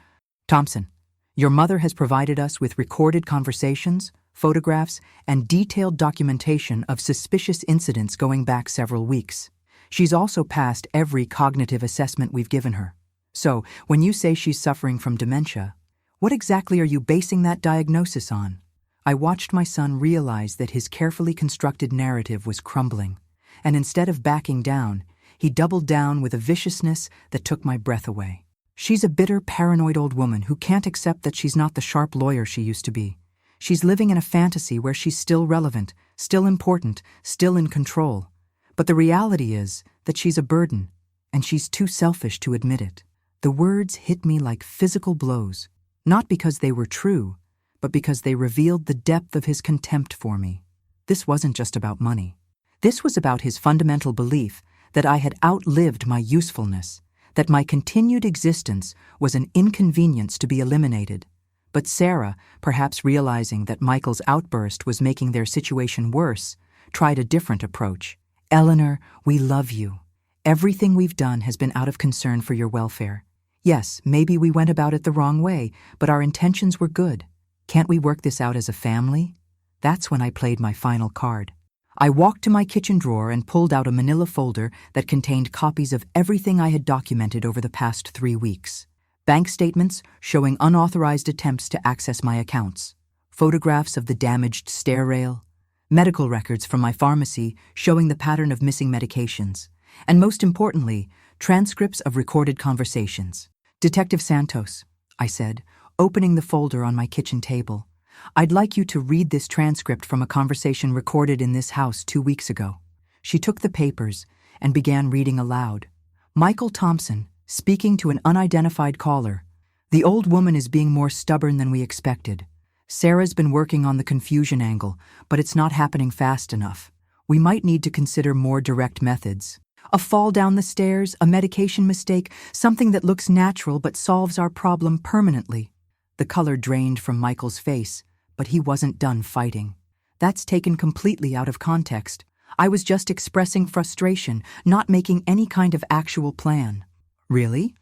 Speaker 1: Thompson, your mother has provided us with recorded conversations, photographs, and detailed documentation of suspicious incidents going back several weeks. She's also passed every cognitive assessment we've given her. So, when you say she's suffering from dementia, what exactly are you basing that diagnosis on? I watched my son realize that his carefully constructed narrative was crumbling, and instead of backing down, he doubled down with a viciousness that took my breath away. She's a bitter, paranoid old woman who can't accept that she's not the sharp lawyer she used to be. She's living in a fantasy where she's still relevant, still important, still in control. But the reality is that she's a burden, and she's too selfish to admit it. The words hit me like physical blows, not because they were true, but because they revealed the depth of his contempt for me. This wasn't just about money. This was about his fundamental belief that I had outlived my usefulness, that my continued existence was an inconvenience to be eliminated. But Sarah, perhaps realizing that Michael's outburst was making their situation worse, tried a different approach. Eleanor, we love you. Everything we've done has been out of concern for your welfare. Yes, maybe we went about it the wrong way, but our intentions were good. Can't we work this out as a family? That's when I played my final card. I walked to my kitchen drawer and pulled out a manila folder that contained copies of everything I had documented over the past 3 weeks. Bank statements showing unauthorized attempts to access my accounts, photographs of the damaged stair rail, medical records from my pharmacy showing the pattern of missing medications, and most importantly, transcripts of recorded conversations. Detective Santos, I said, opening the folder on my kitchen table, I'd like you to read this transcript from a conversation recorded in this house 2 weeks ago. She took the papers and began reading aloud. Michael Thompson, speaking to an unidentified caller. The old woman is being more stubborn than we expected. Sarah's been working on the confusion angle, but it's not happening fast enough. We might need to consider more direct methods. A fall down the stairs, a medication mistake, something that looks natural but solves our problem permanently. The color drained from Michael's face, but he wasn't done fighting. That's taken completely out of context. I was just expressing frustration, not making any kind of actual plan. Really?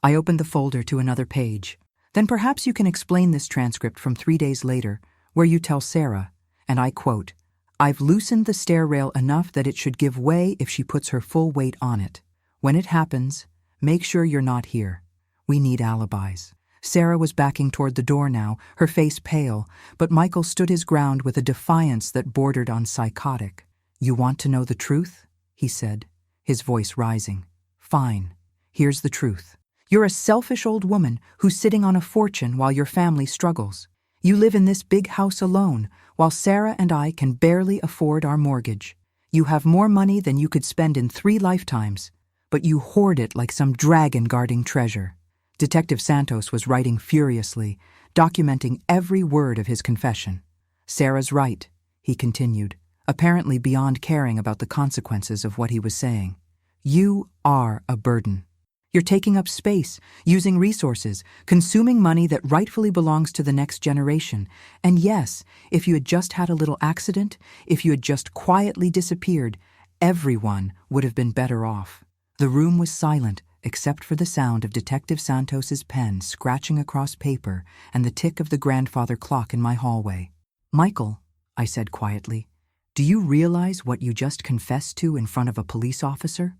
Speaker 1: I opened the folder to another page. Then perhaps you can explain this transcript from 3 days later, where you tell Sarah, and I quote, I've loosened the stair rail enough that it should give way if she puts her full weight on it. When it happens, make sure you're not here. We need alibis. Sarah was backing toward the door now, her face pale, but Michael stood his ground with a defiance that bordered on psychotic. You want to know the truth? He said, his voice rising. Fine. Here's the truth. You're a selfish old woman who's sitting on a fortune while your family struggles. You live in this big house alone, while Sarah and I can barely afford our mortgage. You have more money than you could spend in 3 lifetimes, but you hoard it like some dragon guarding treasure. Detective Santos was writing furiously, documenting every word of his confession. Sarah's right, he continued, apparently beyond caring about the consequences of what he was saying. You are a burden. You're taking up space, using resources, consuming money that rightfully belongs to the next generation. And yes, if you had just had a little accident, if you had just quietly disappeared, everyone would have been better off. The room was silent, except for the sound of Detective Santos's pen scratching across paper and the tick of the grandfather clock in my hallway. Michael, I said quietly, do you realize what you just confessed to in front of a police officer?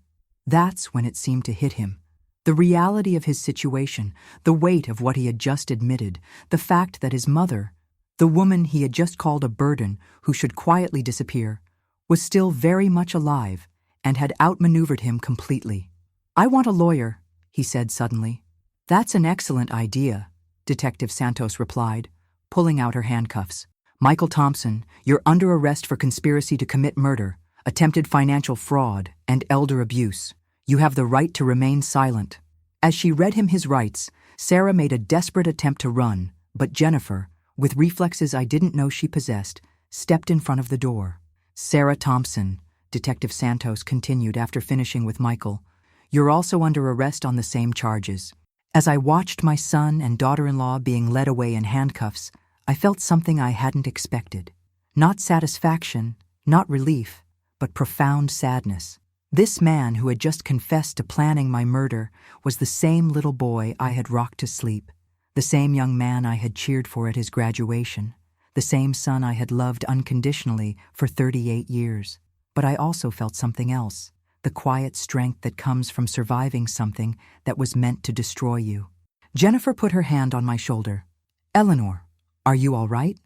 Speaker 1: That's when it seemed to hit him. The reality of his situation, the weight of what he had just admitted, the fact that his mother, the woman he had just called a burden who should quietly disappear, was still very much alive and had outmaneuvered him completely. I want a lawyer, he said suddenly. That's an excellent idea, Detective Santos replied, pulling out her handcuffs. Michael Thompson, you're under arrest for conspiracy to commit murder, attempted financial fraud, and elder abuse. You have the right to remain silent. As she read him his rights, Sarah made a desperate attempt to run, but Jennifer, with reflexes I didn't know she possessed, stepped in front of the door. Sarah Thompson, Detective Santos continued after finishing with Michael. "You're also under arrest on the same charges." As I watched my son and daughter-in-law being led away in handcuffs, I felt something I hadn't expected. Not satisfaction, not relief, but profound sadness. This man who had just confessed to planning my murder was the same little boy I had rocked to sleep, the same young man I had cheered for at his graduation, the same son I had loved unconditionally for 38 years. But I also felt something else, the quiet strength that comes from surviving something that was meant to destroy you. Jennifer put her hand on my shoulder. "Eleanor, are you all right?"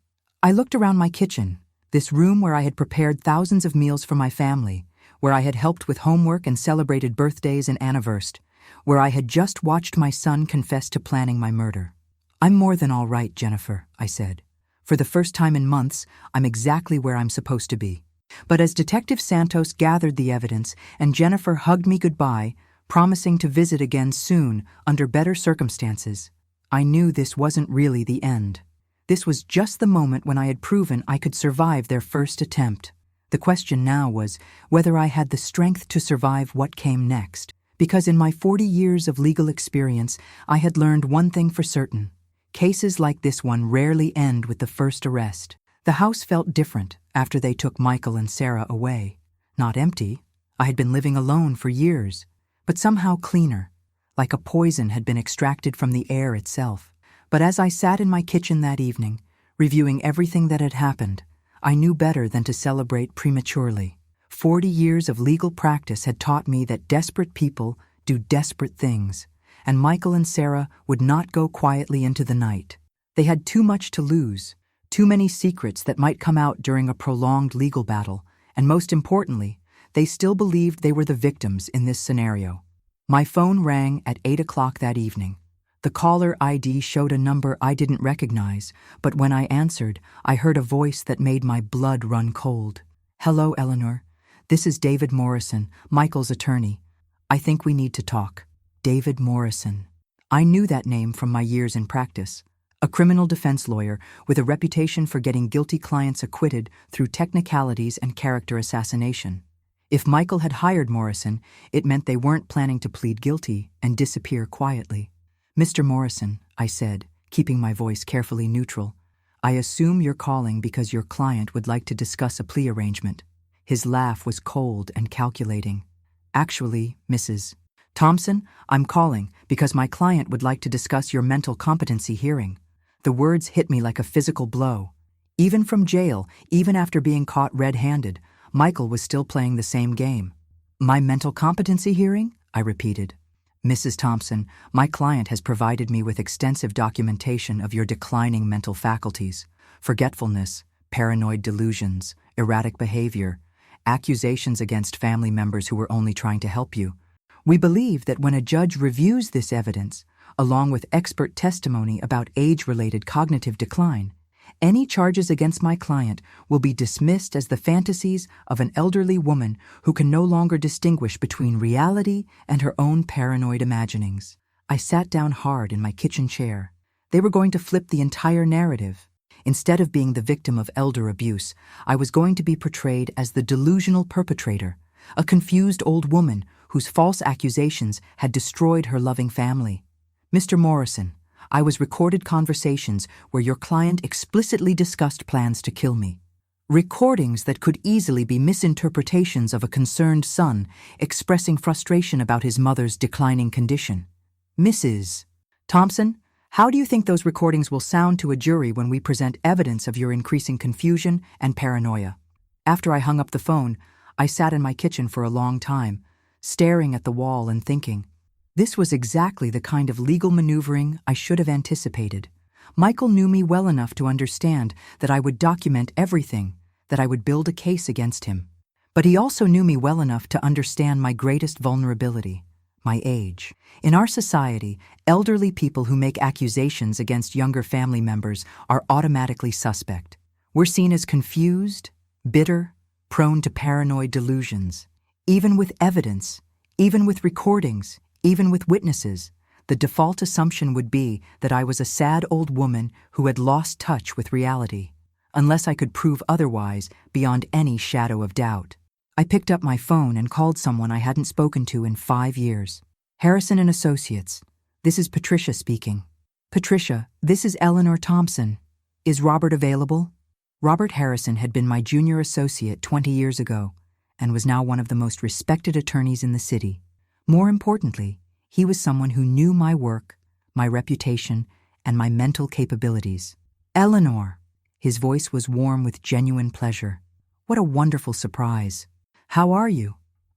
Speaker 1: I looked around my kitchen, this room where I had prepared thousands of meals for my family, where I had helped with homework and celebrated birthdays and anniversaries, where I had just watched my son confess to planning my murder. "I'm more than all right, Jennifer," I said. "For the first time in months, I'm exactly where I'm supposed to be." But as Detective Santos gathered the evidence and Jennifer hugged me goodbye, promising to visit again soon under better circumstances, I knew this wasn't really the end. This was just the moment when I had proven I could survive their first attempt. The question now was whether I had the strength to survive what came next. Because in my 40 years of legal experience, I had learned one thing for certain. Cases like this one rarely end with the first arrest. The house felt different after they took Michael and Sarah away. Not empty. I had been living alone for years, but somehow cleaner, like a poison had been extracted from the air itself. But as I sat in my kitchen that evening, reviewing everything that had happened, I knew better than to celebrate prematurely. 40 years of legal practice had taught me that desperate people do desperate things, and Michael and Sarah would not go quietly into the night. They had too much to lose, too many secrets that might come out during a prolonged legal battle, and most importantly, they still believed they were the victims in this scenario. My phone rang at 8 o'clock that evening. The caller ID showed a number I didn't recognize, but when I answered, I heard a voice that made my blood run cold. "Hello, Eleanor. This is David Morrison, Michael's attorney. I think we need to talk." David Morrison. I knew that name from my years in practice. A criminal defense lawyer with a reputation for getting guilty clients acquitted through technicalities and character assassination. If Michael had hired Morrison, it meant they weren't planning to plead guilty and disappear quietly. "Mr. Morrison," I said, keeping my voice carefully neutral, "I assume you're calling because your client would like to discuss a plea arrangement." His laugh was cold and calculating. "Actually, Mrs. Thompson, I'm calling because my client would like to discuss your mental competency hearing." The words hit me like a physical blow. Even from jail, even after being caught red-handed, Michael was still playing the same game. "My mental competency hearing?" I repeated. "Mrs. Thompson, my client has provided me with extensive documentation of your declining mental faculties, forgetfulness, paranoid delusions, erratic behavior, accusations against family members who were only trying to help you. We believe that when a judge reviews this evidence, along with expert testimony about age-related cognitive decline, any charges against my client will be dismissed as the fantasies of an elderly woman who can no longer distinguish between reality and her own paranoid imaginings." I sat down hard in my kitchen chair. They were going to flip the entire narrative. Instead of being the victim of elder abuse, I was going to be portrayed as the delusional perpetrator, a confused old woman whose false accusations had destroyed her loving family. "Mr. Morrison, I was recorded conversations where your client explicitly discussed plans to kill me. Recordings that could easily be misinterpretations of a concerned son expressing frustration about his mother's declining condition. Mrs. Thompson, how do you think those recordings will sound to a jury when we present evidence of your increasing confusion and paranoia?" After I hung up the phone, I sat in my kitchen for a long time, staring at the wall and thinking. This was exactly the kind of legal maneuvering I should have anticipated. Michael knew me well enough to understand that I would document everything, that I would build a case against him. But he also knew me well enough to understand my greatest vulnerability, my age. In our society, elderly people who make accusations against younger family members are automatically suspect. We're seen as confused, bitter, prone to paranoid delusions. Even with evidence, even with recordings, even with witnesses, the default assumption would be that I was a sad old woman who had lost touch with reality, unless I could prove otherwise beyond any shadow of doubt. I picked up my phone and called someone I hadn't spoken to in 5 years. Harrison and Associates. This is Patricia speaking. Patricia, this is Eleanor Thompson. Is Robert available? Robert Harrison had been my junior associate 20 years ago and was now one of the most respected attorneys in the city. More importantly, he was someone who knew my work, my reputation, and my mental capabilities. Eleanor. His voice was warm with genuine pleasure. What a wonderful surprise. How are you?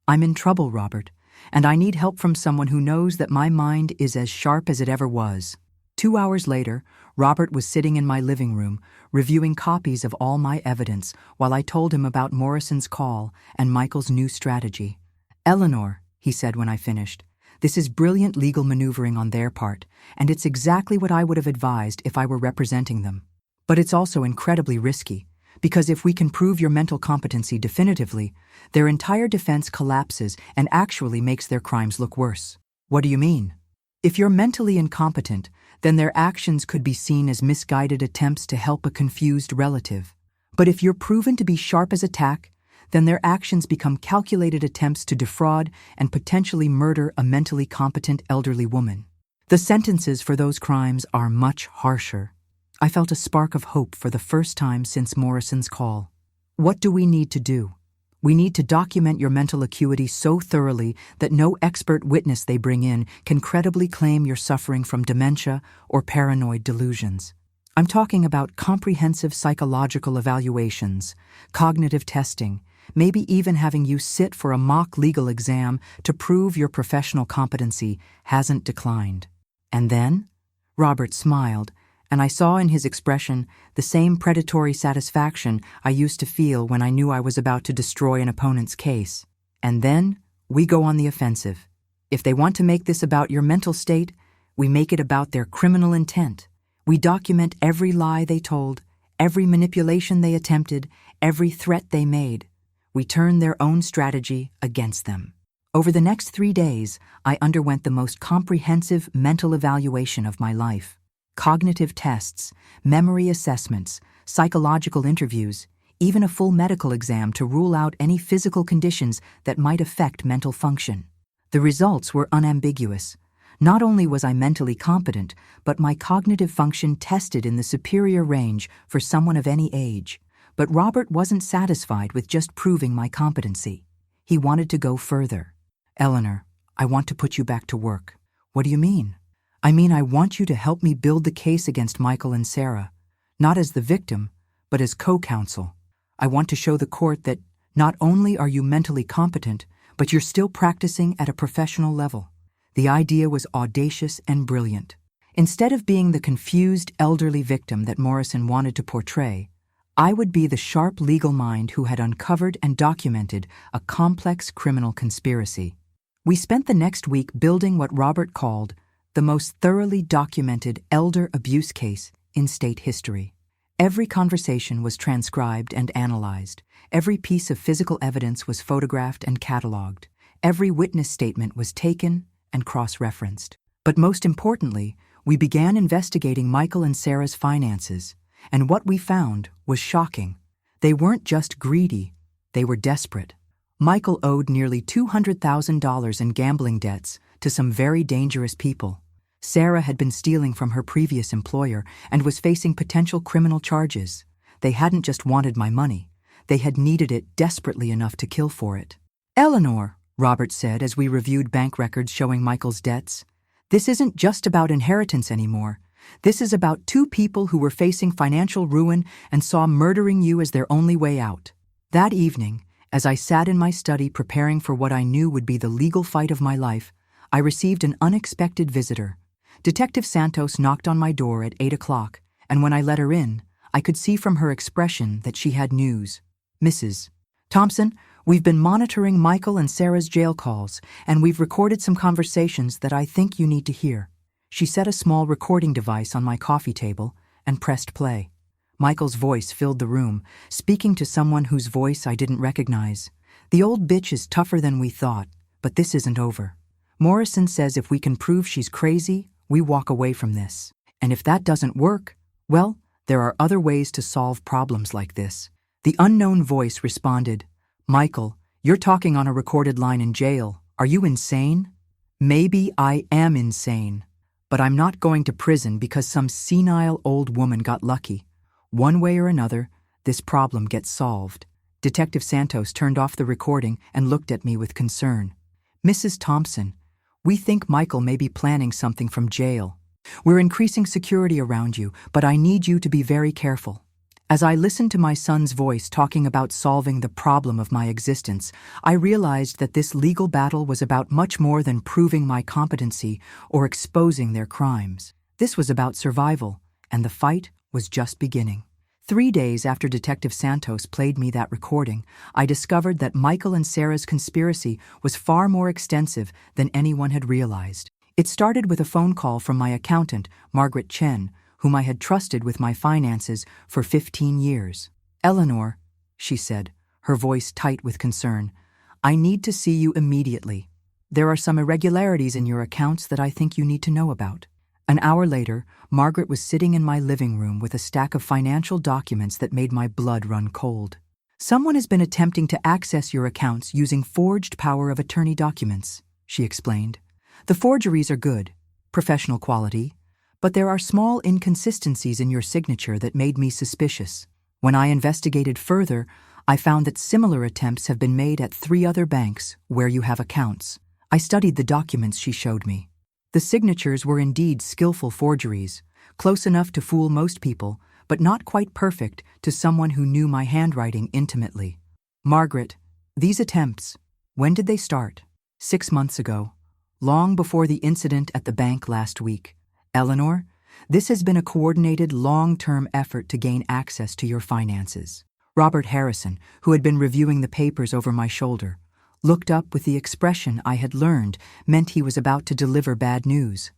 Speaker 1: I'm in trouble, Robert, and I need help from someone who knows that my mind is as sharp as it ever was. 2 hours later, Robert was sitting in my living room, reviewing copies of all my evidence while I told him about Morrison's call and Michael's new strategy. Eleanor, he said when I finished, this is brilliant legal maneuvering on their part, and it's exactly what I would have advised if I were representing them. But it's also incredibly risky, because if we can prove your mental competency definitively, their entire defense collapses and actually makes their crimes look worse. What do you mean? If you're mentally incompetent, then their actions could be seen as misguided attempts to help a confused relative. But if you're proven to be sharp as a tack, then their actions become calculated attempts to defraud and potentially murder a mentally competent elderly woman. The sentences for those crimes are much harsher. I felt a spark of hope for the first time since Morrison's call. What do we need to do? We need to document your mental acuity so thoroughly that no expert witness they bring in can credibly claim you're suffering from dementia or paranoid delusions. I'm talking about comprehensive psychological evaluations, cognitive testing, maybe even having you sit for a mock legal exam to prove your professional competency hasn't declined. And then? Robert smiled, and I saw in his expression the same predatory satisfaction I used to feel when I knew I was about to destroy an opponent's case. And then, we go on the offensive. If they want to make this about your mental state, we make it about their criminal intent. We document every lie they told, every manipulation they attempted, every threat they made. We turn their own strategy against them. Over the next 3 days, I underwent the most comprehensive mental evaluation of my life. Cognitive tests, memory assessments, psychological interviews, even a full medical exam to rule out any physical conditions that might affect mental function. The results were unambiguous. Not only was I mentally competent, but my cognitive function tested in the superior range for someone of any age. But Robert wasn't satisfied with just proving my competency. He wanted to go further. Eleanor, I want to put you back to work. What do you mean? I mean, I want you to help me build the case against Michael and Sarah, not as the victim, but as co-counsel. I want to show the court that not only are you mentally competent, but you're still practicing at a professional level. The idea was audacious and brilliant. Instead of being the confused elderly victim that Morrison wanted to portray, I would be the sharp legal mind who had uncovered and documented a complex criminal conspiracy. We spent the next week building what Robert called the most thoroughly documented elder abuse case in state history. Every conversation was transcribed and analyzed. Every piece of physical evidence was photographed and cataloged. Every witness statement was taken and cross-referenced. But most importantly, we began investigating Michael and Sarah's finances, and what we found was shocking. They weren't just greedy, they were desperate. Michael owed nearly $200,000 in gambling debts to some very dangerous people. Sarah had been stealing from her previous employer and was facing potential criminal charges. They hadn't just wanted my money. They had needed it desperately enough to kill for it. Eleanor, Robert said as we reviewed bank records showing Michael's debts, this isn't just about inheritance anymore. This is about 2 people who were facing financial ruin and saw murdering you as their only way out. That evening, as I sat in my study preparing for what I knew would be the legal fight of my life, I received an unexpected visitor. Detective Santos knocked on my door at 8 o'clock, and when I let her in, I could see from her expression that she had news. Mrs. Thompson, we've been monitoring Michael and Sarah's jail calls, and we've recorded some conversations that I think you need to hear. She set a small recording device on my coffee table and pressed play. Michael's voice filled the room, speaking to someone whose voice I didn't recognize. The old bitch is tougher than we thought, but this isn't over. Morrison says if we can prove she's crazy, we walk away from this. And if that doesn't work, well, there are other ways to solve problems like this. The unknown voice responded, Michael, You're talking on a recorded line in jail. Are you insane? Maybe I am insane, but I'm not going to prison because some senile old woman got lucky. One way or another, this problem gets solved. Detective Santos turned off the recording and looked at me with concern. Mrs. Thompson, we think Michael may be planning something from jail. We're increasing security around you, but I need you to be very careful. As I listened to my son's voice talking about solving the problem of my existence, I realized that this legal battle was about much more than proving my competency or exposing their crimes. This was about survival, and the fight was just beginning. 3 days after Detective Santos played me that recording, I discovered that Michael and Sarah's conspiracy was far more extensive than anyone had realized. It started with a phone call from my accountant, Margaret Chen, whom I had trusted with my finances for 15 years. "Eleanor," she said, her voice tight with concern, "I need to see you immediately. There are some irregularities in your accounts that I think you need to know about." An hour later, Margaret was sitting in my living room with a stack of financial documents that made my blood run cold. "Someone has been attempting to access your accounts using forged power of attorney documents," she explained. "The forgeries are good, professional quality, but there are small inconsistencies in your signature that made me suspicious. When I investigated further, I found that similar attempts have been made at 3 other banks where you have accounts." I studied the documents she showed me. The signatures were indeed skillful forgeries, close enough to fool most people, but not quite perfect to someone who knew my handwriting intimately. "Margaret, these attempts, when did they start?" "6 months ago, long before the incident at the bank last week. Eleanor, this has been a coordinated, long-term effort to gain access to your finances." Robert Harrison, who had been reviewing the papers over my shoulder, looked up with the expression I had learned meant he was about to deliver bad news.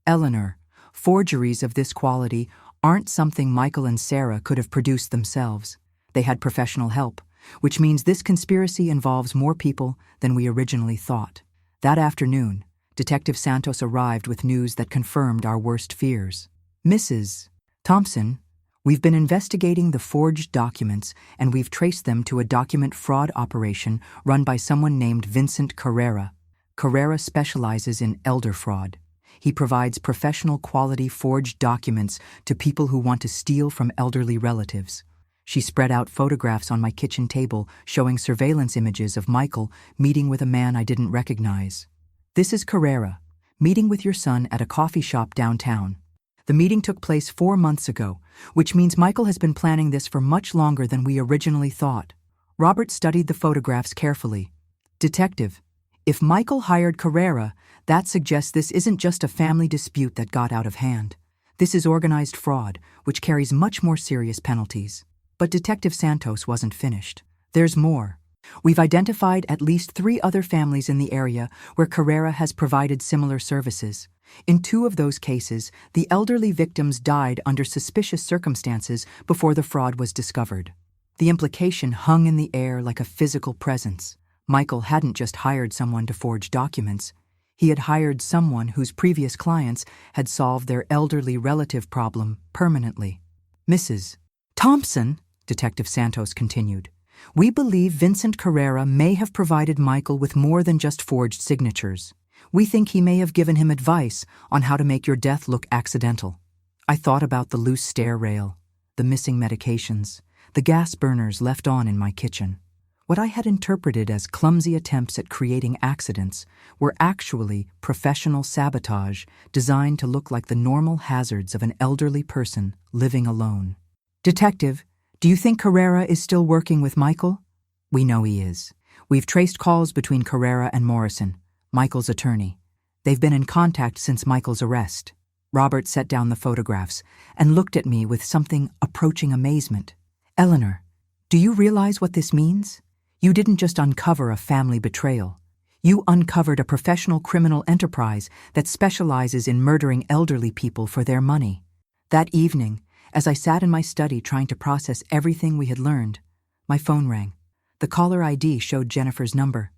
Speaker 1: "Eleanor, forgeries of this quality aren't something Michael and Sarah could have produced themselves. They had professional help, which means this conspiracy involves more people than we originally thought." That afternoon, Detective Santos arrived with news that confirmed our worst fears. "Mrs. Thompson, we've been investigating the forged documents and we've traced them to a document fraud operation run by someone named Vincent Carrera. Carrera specializes in elder fraud. He provides professional quality forged documents to people who want to steal from elderly relatives." She spread out photographs on my kitchen table showing surveillance images of Michael meeting with a man I didn't recognize. "This is Carrera, meeting with your son at a coffee shop downtown. The meeting took place 4 months ago, which means Michael has been planning this for much longer than we originally thought." Robert studied the photographs carefully. "Detective, if Michael hired Carrera, that suggests this isn't just a family dispute that got out of hand. This is organized fraud, which carries much more serious penalties." But Detective Santos wasn't finished. "There's more. We've identified at least 3 other families in the area where Carrera has provided similar services. In 2 of those cases, the elderly victims died under suspicious circumstances before the fraud was discovered." The implication hung in the air like a physical presence. Michael hadn't just hired someone to forge documents. He had hired someone whose previous clients had solved their elderly relative problem permanently. "Mrs. Thompson," Detective Santos continued, "we believe Vincent Carrera may have provided Michael with more than just forged signatures. We think he may have given him advice on how to make your death look accidental." I thought about the loose stair rail, the missing medications, the gas burners left on in my kitchen. What I had interpreted as clumsy attempts at creating accidents were actually professional sabotage designed to look like the normal hazards of an elderly person living alone. "Detective, do you think Carrera is still working with Michael?" "We know he is. We've traced calls between Carrera and Morrison, Michael's attorney. They've been in contact since Michael's arrest." Robert set down the photographs and looked at me with something approaching amazement. "Eleanor, do you realize what this means? You didn't just uncover a family betrayal. You uncovered a professional criminal enterprise that specializes in murdering elderly people for their money." That evening, as I sat in my study trying to process everything we had learned, my phone rang. The caller ID showed Jennifer's number.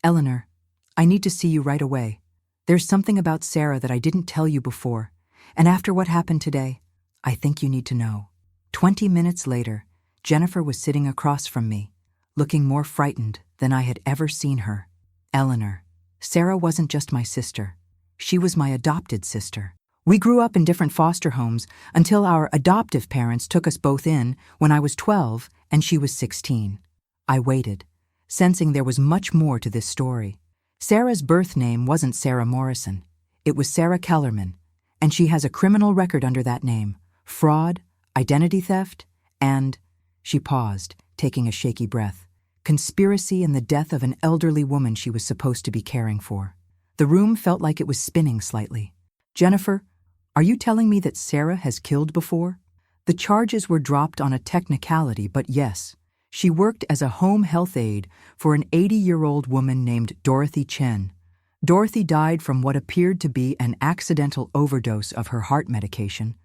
Speaker 1: "Eleanor, I need to see you right away. There's something about Sarah that I didn't tell you before, and after what happened today, I think you need to know." 20 minutes later, Jennifer was sitting across from me, looking more frightened than I had ever seen her. Eleanor. Sarah wasn't just my sister. She was my adopted sister. We grew up in different foster homes until our adoptive parents took us both in when I was 12 and she was 16. I waited, sensing there was much more to this story. Sarah's birth name wasn't Sarah Morrison. It was Sarah Kellerman, and she has a criminal record under that name: fraud, identity theft, and— She paused, taking a shaky breath. Conspiracy in the death of an elderly woman she was supposed to be caring for. The room felt like it was spinning slightly. Jennifer, are you telling me that Sarah has killed before? The charges were dropped on a technicality, but yes, she worked as a home health aide for an 80-year-old woman named Dorothy Chen. Dorothy died from what appeared to be an accidental overdose of her heart medication,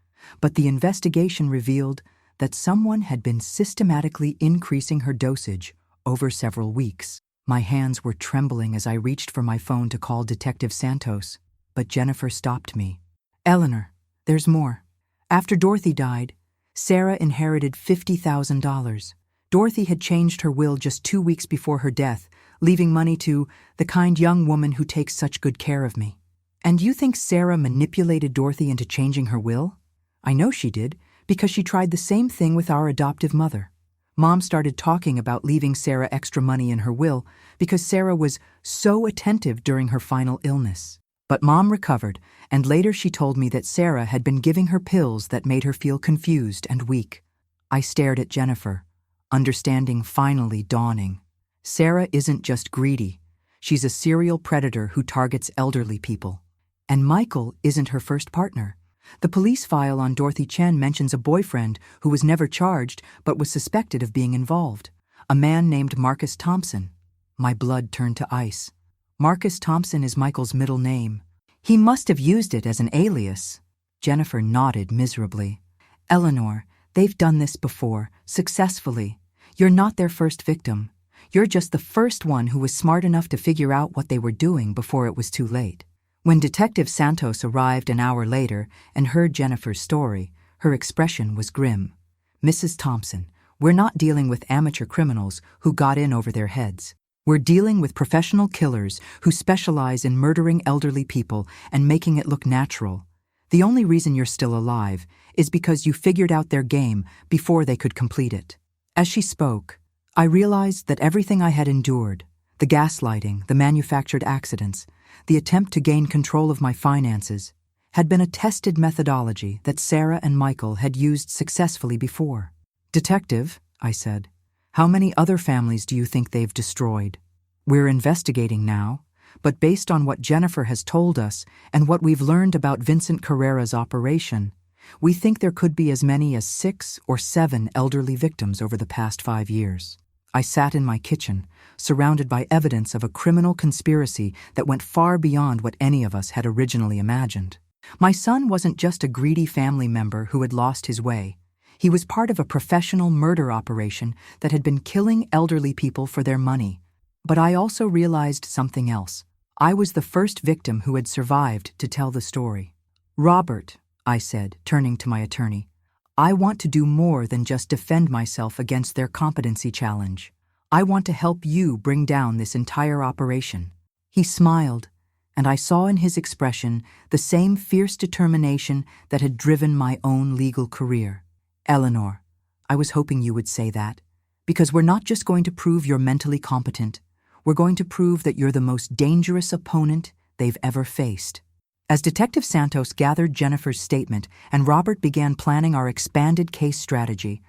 Speaker 1: but the investigation revealed that someone had been systematically increasing her dosage over several weeks. My hands were trembling as I reached for my phone to call Detective Santos, but Jennifer stopped me. Eleanor, there's more. After Dorothy died, Sarah inherited $50,000. Dorothy had changed her will just 2 weeks before her death, leaving money to the kind young woman who takes such good care of me. And you think Sarah manipulated Dorothy into changing her will? I know she did, because she tried the same thing with our adoptive mother. Mom started talking about leaving Sarah extra money in her will because Sarah was so attentive during her final illness. But Mom recovered, and later she told me that Sarah had been giving her pills that made her feel confused and weak. I stared at Jennifer, understanding finally dawning. Sarah isn't just greedy. She's a serial predator who targets elderly people. And Michael isn't her first partner. The police file on Dorothy Chen mentions a boyfriend who was never charged but was suspected of being involved, a man named Marcus Thompson. My blood turned to ice. Marcus Thompson is Michael's middle name. He must have used it as an alias. Jennifer nodded miserably. Eleanor, they've done this before, successfully. You're not their first victim. You're just the first one who was smart enough to figure out what they were doing before it was too late. When Detective Santos arrived an hour later and heard Jennifer's story, her expression was grim. Mrs. Thompson, we're not dealing with amateur criminals who got in over their heads. We're dealing with professional killers who specialize in murdering elderly people and making it look natural. The only reason you're still alive is because you figured out their game before they could complete it. As she spoke, I realized that everything I had endured, the gaslighting, the manufactured accidents, the attempt to gain control of my finances, had been a tested methodology that Sarah and Michael had used successfully before. Detective, I said, how many other families do you think they've destroyed? We're investigating now, but based on what Jennifer has told us and what we've learned about Vincent Carrera's operation, we think there could be as many as 6 or 7 elderly victims over the past 5 years. I sat in my kitchen, surrounded by evidence of a criminal conspiracy that went far beyond what any of us had originally imagined. My son wasn't just a greedy family member who had lost his way. He was part of a professional murder operation that had been killing elderly people for their money. But I also realized something else. I was the first victim who had survived to tell the story. Robert, I said, turning to my attorney, I want to do more than just defend myself against their competency challenge. I want to help you bring down this entire operation. He smiled, and I saw in his expression the same fierce determination that had driven my own legal career. Eleanor, I was hoping you would say that, because we're not just going to prove you're mentally competent, we're going to prove that you're the most dangerous opponent they've ever faced. As Detective Santos gathered Jennifer's statement and Robert began planning our expanded case strategy,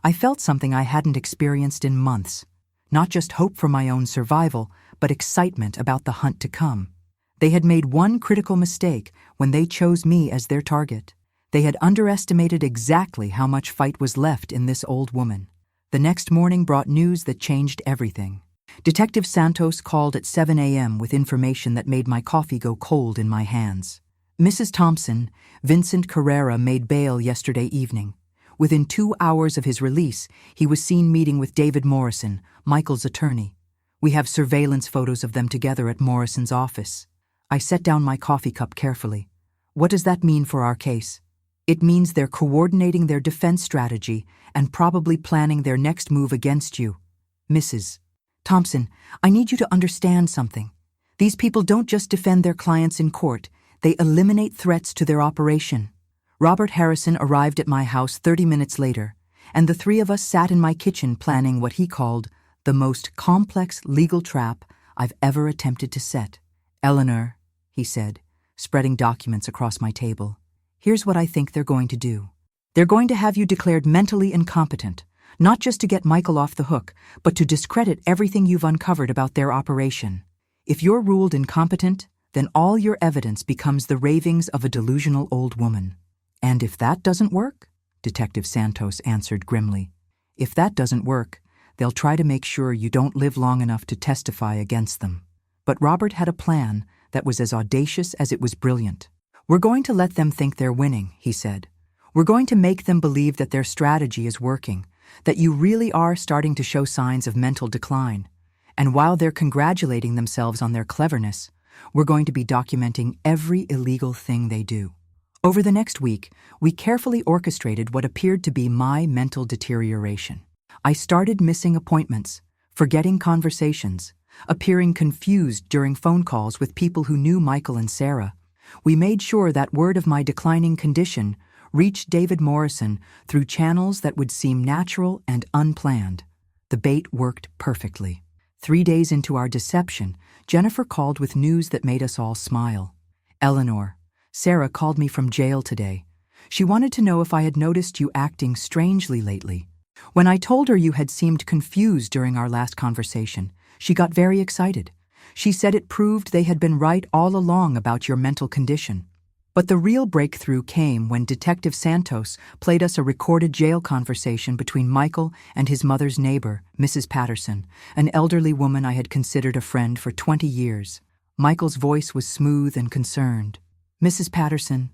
Speaker 1: I felt something I hadn't experienced in months. Not just hope for my own survival, but excitement about the hunt to come. They had made one critical mistake when they chose me as their target. They had underestimated exactly how much fight was left in this old woman. The next morning brought news that changed everything. Detective Santos called at 7 a.m. with information that made my coffee go cold in my hands. Mrs. Thompson, Vincent Carrera made bail yesterday evening. Within 2 hours of his release, he was seen meeting with David Morrison, Michael's attorney. We have surveillance photos of them together at Morrison's office. I set down my coffee cup carefully. What does that mean for our case? It means they're coordinating their defense strategy and probably planning their next move against you. Mrs. Thompson, I need you to understand something. These people don't just defend their clients in court, they eliminate threats to their operation. Robert Harrison arrived at my house 30 minutes later, and the three of us sat in my kitchen planning what he called the most complex legal trap I've ever attempted to set. Eleanor, he said, spreading documents across my table, here's what I think they're going to do. They're going to have you declared mentally incompetent, not just to get Michael off the hook, but to discredit everything you've uncovered about their operation. If you're ruled incompetent, then all your evidence becomes the ravings of a delusional old woman. And if that doesn't work, Detective Santos answered grimly, if that doesn't work, they'll try to make sure you don't live long enough to testify against them. But Robert had a plan that was as audacious as it was brilliant. We're going to let them think they're winning, he said. We're going to make them believe that their strategy is working, that you really are starting to show signs of mental decline. And while they're congratulating themselves on their cleverness, we're going to be documenting every illegal thing they do. Over the next week, we carefully orchestrated what appeared to be my mental deterioration. I started missing appointments, forgetting conversations, appearing confused during phone calls with people who knew Michael and Sarah. We made sure that word of my declining condition reached David Morrison through channels that would seem natural and unplanned. The bait worked perfectly. 3 days into our deception, Jennifer called with news that made us all smile. Eleanor, Sarah called me from jail today. She wanted to know if I had noticed you acting strangely lately. When I told her you had seemed confused during our last conversation, she got very excited. She said it proved they had been right all along about your mental condition. But the real breakthrough came when Detective Santos played us a recorded jail conversation between Michael and his mother's neighbor, Mrs. Patterson, an elderly woman I had considered a friend for 20 years. Michael's voice was smooth and concerned. Mrs. Patterson,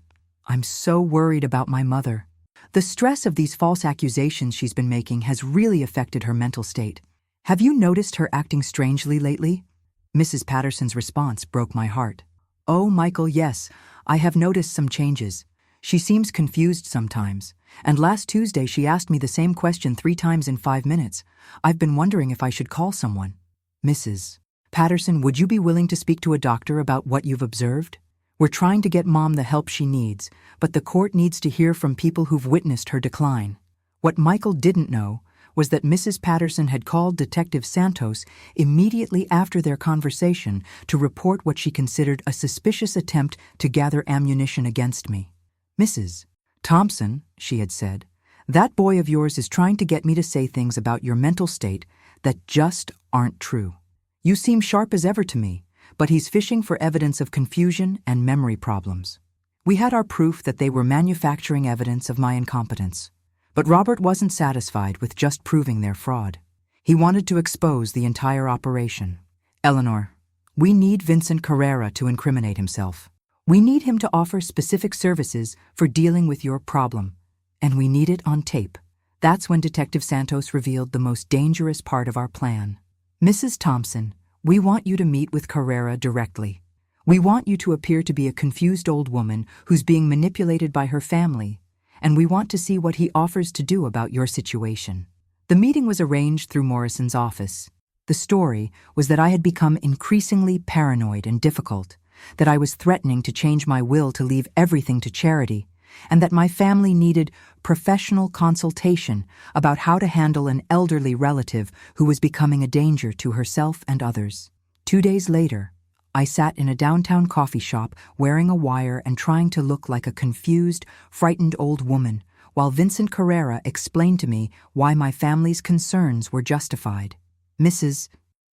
Speaker 1: I'm so worried about my mother. The stress of these false accusations she's been making has really affected her mental state. Have you noticed her acting strangely lately? Mrs. Patterson's response broke my heart. Oh, Michael, yes, I have noticed some changes. She seems confused sometimes, and last Tuesday she asked me the same question 3 times in 5 minutes. I've been wondering if I should call someone. Mrs. Patterson, would you be willing to speak to a doctor about what you've observed? We're trying to get Mom the help she needs, but the court needs to hear from people who've witnessed her decline. What Michael didn't know was that Mrs. Patterson had called Detective Santos immediately after their conversation to report what she considered a suspicious attempt to gather ammunition against me. Mrs. Thompson, she had said, that boy of yours is trying to get me to say things about your mental state that just aren't true. You seem sharp as ever to me, but he's fishing for evidence of confusion and memory problems. We had our proof that they were manufacturing evidence of my incompetence. But Robert wasn't satisfied with just proving their fraud. He wanted to expose the entire operation. Eleanor, we need Vincent Carrera to incriminate himself. We need him to offer specific services for dealing with your problem. And we need it on tape. That's when Detective Santos revealed the most dangerous part of our plan. Mrs. Thompson, we want you to meet with Carrera directly. We want you to appear to be a confused old woman who's being manipulated by her family, and we want to see what he offers to do about your situation. The meeting was arranged through Morrison's office. The story was that I had become increasingly paranoid and difficult, that I was threatening to change my will to leave everything to charity, and that my family needed professional consultation about how to handle an elderly relative who was becoming a danger to herself and others. 2 days later, I sat in a downtown coffee shop wearing a wire and trying to look like a confused, frightened old woman, while Vincent Carrera explained to me why my family's concerns were justified. Mrs.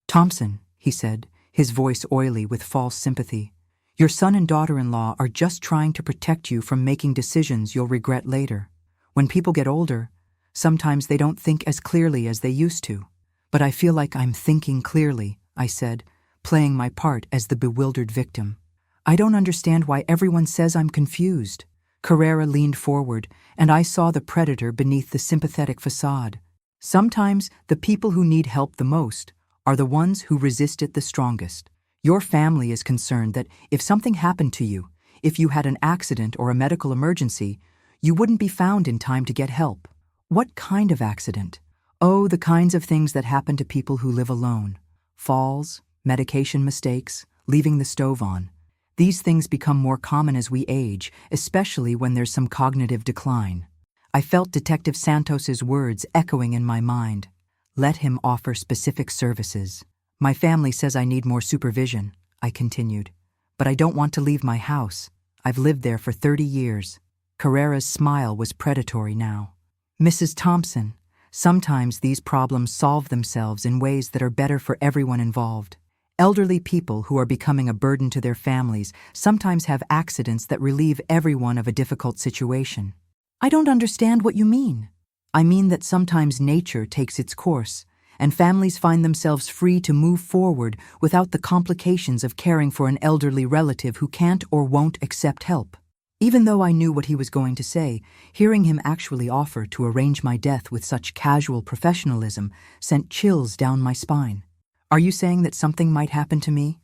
Speaker 1: Thompson, he said, his voice oily with false sympathy, your son and daughter-in-law are just trying to protect you from making decisions you'll regret later. When people get older, sometimes they don't think as clearly as they used to. But I feel like I'm thinking clearly, I said, playing my part as the bewildered victim. I don't understand why everyone says I'm confused. Carrera leaned forward, and I saw the predator beneath the sympathetic facade. Sometimes the people who need help the most are the ones who resist it the strongest. Your family is concerned that if something happened to you, if you had an accident or a medical emergency, you wouldn't be found in time to get help. What kind of accident? Oh, the kinds of things that happen to people who live alone. falls, medication mistakes, leaving the stove on. These things become more common as we age, especially when there's some cognitive decline. I felt Detective Santos's words echoing in my mind. Let him offer specific services. My family says I need more supervision, I continued. But I don't want to leave my house. I've lived there for 30 years. Carrera's smile was predatory now. Mrs. Thompson, sometimes these problems solve themselves in ways that are better for everyone involved. Elderly people who are becoming a burden to their families sometimes have accidents that relieve everyone of a difficult situation. I don't understand what you mean. I mean that sometimes nature takes its course, and families find themselves free to move forward without the complications of caring for an elderly relative who can't or won't accept help. Even though I knew what he was going to say, hearing him actually offer to arrange my death with such casual professionalism sent chills down my spine. Are you saying that something might happen to me?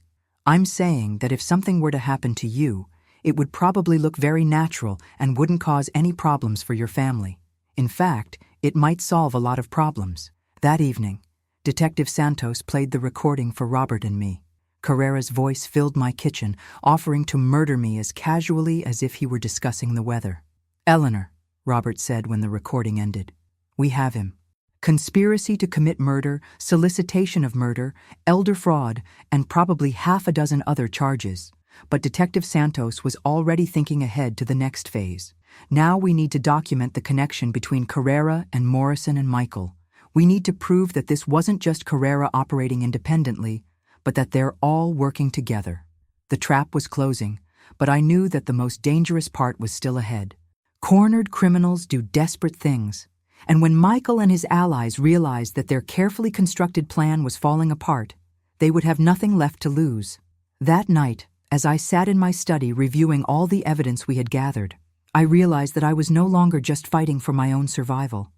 Speaker 1: I'm saying that if something were to happen to you, it would probably look very natural and wouldn't cause any problems for your family. In fact, it might solve a lot of problems. That evening, Detective Santos played the recording for Robert and me. Carrera's voice filled my kitchen, offering to murder me as casually as if he were discussing the weather. Eleanor, Robert said when the recording ended. We have him. Conspiracy to commit murder, solicitation of murder, elder fraud, and probably half a dozen other charges. But Detective Santos was already thinking ahead to the next phase. Now we need to document the connection between Carrera and Morrison and Michael. We need to prove that this wasn't just Carrera operating independently, but that they're all working together. The trap was closing, but I knew that the most dangerous part was still ahead. Cornered criminals do desperate things, and when Michael and his allies realized that their carefully constructed plan was falling apart, they would have nothing left to lose. That night, as I sat in my study reviewing all the evidence we had gathered, I realized that I was no longer just fighting for my own survival.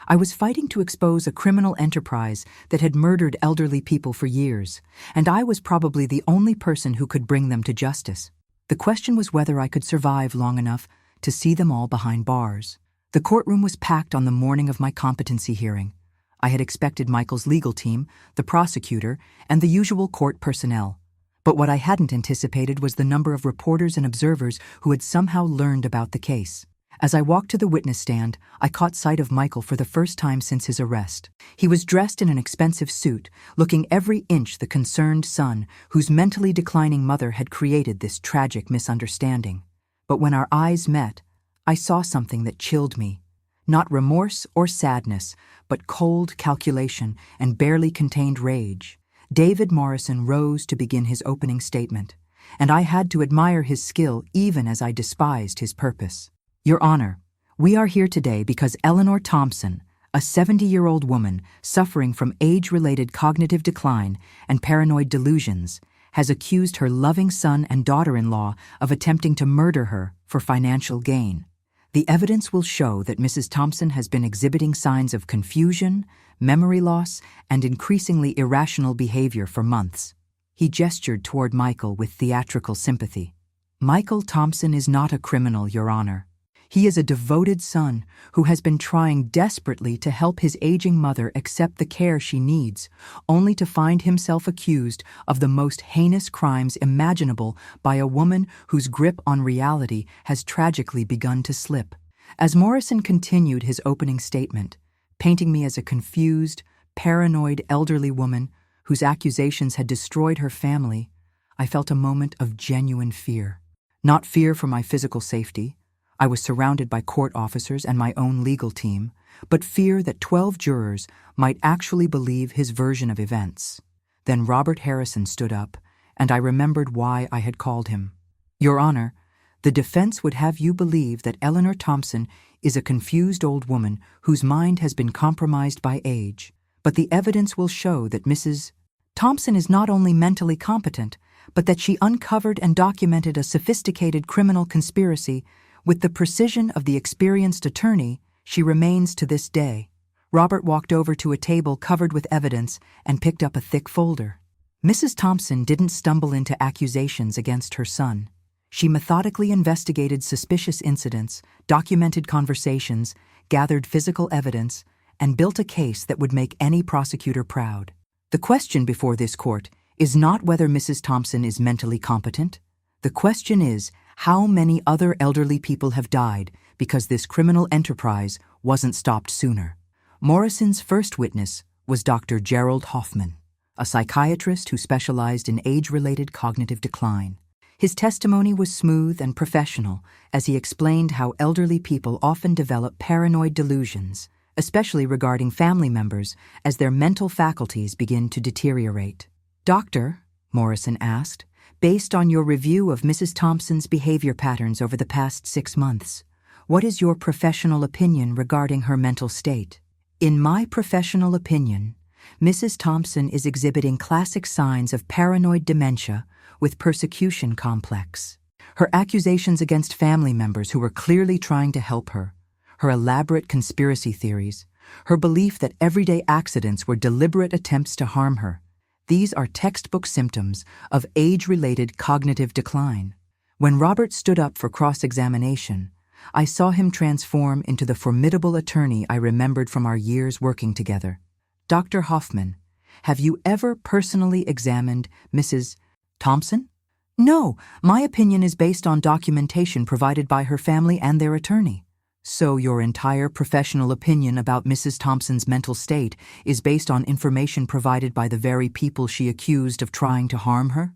Speaker 1: I was fighting to expose a criminal enterprise that had murdered elderly people for years, and I was probably the only person who could bring them to justice. The question was whether I could survive long enough to see them all behind bars. The courtroom was packed on the morning of my competency hearing. I had expected Michael's legal team, the prosecutor, and the usual court personnel. But what I hadn't anticipated was the number of reporters and observers who had somehow learned about the case. As I walked to the witness stand, I caught sight of Michael for the first time since his arrest. He was dressed in an expensive suit, looking every inch the concerned son whose mentally declining mother had created this tragic misunderstanding. But when our eyes met, I saw something that chilled me. Not remorse or sadness, but cold calculation and barely contained rage. David Morrison rose to begin his opening statement, and I had to admire his skill even as I despised his purpose. Your Honor, we are here today because Eleanor Thompson, a 70-year-old woman suffering from age-related cognitive decline and paranoid delusions, has accused her loving son and daughter-in-law of attempting to murder her for financial gain. The evidence will show that Mrs. Thompson has been exhibiting signs of confusion, memory loss, and increasingly irrational behavior for months. He gestured toward Michael with theatrical sympathy. Michael Thompson is not a criminal, Your Honor. He is a devoted son who has been trying desperately to help his aging mother accept the care she needs, only to find himself accused of the most heinous crimes imaginable by a woman whose grip on reality has tragically begun to slip. As Morrison continued his opening statement, painting me as a confused, paranoid elderly woman whose accusations had destroyed her family, I felt a moment of genuine fear. Not fear for my physical safety. I was surrounded by court officers and my own legal team, but fear that 12 jurors might actually believe his version of events. Then Robert Harrison stood up, and I remembered why I had called him. Your Honor, the defense would have you believe that Eleanor Thompson is a confused old woman whose mind has been compromised by age, but the evidence will show that Mrs. Thompson is not only mentally competent, but that she uncovered and documented a sophisticated criminal conspiracy. With the precision of the experienced attorney, she remains to this day. Robert walked over to a table covered with evidence and picked up a thick folder. Mrs. Thompson didn't stumble into accusations against her son. She methodically investigated suspicious incidents, documented conversations, gathered physical evidence, and built a case that would make any prosecutor proud. The question before this court is not whether Mrs. Thompson is mentally competent. The question is how many other elderly people have died because this criminal enterprise wasn't stopped sooner. Morrison's first witness was Dr. Gerald Hoffman, a psychiatrist who specialized in age-related cognitive decline. His testimony was smooth and professional as he explained how elderly people often develop paranoid delusions, especially regarding family members, as their mental faculties begin to deteriorate. "Doctor," Morrison asked, "based on your review of Mrs. Thompson's behavior patterns over the past 6 months, what is your professional opinion regarding her mental state?" "In my professional opinion, Mrs. Thompson is exhibiting classic signs of paranoid dementia with persecution complex. Her accusations against family members who were clearly trying to help her, her elaborate conspiracy theories, her belief that everyday accidents were deliberate attempts to harm her. These are textbook symptoms of age-related cognitive decline." When Robert stood up for cross-examination, I saw him transform into the formidable attorney I remembered from our years working together. "Dr. Hoffman, have you ever personally examined Mrs. Thompson?" "No, my opinion is based on documentation provided by her family and their attorney." "So your entire professional opinion about Mrs. Thompson's mental state is based on information provided by the very people she accused of trying to harm her?"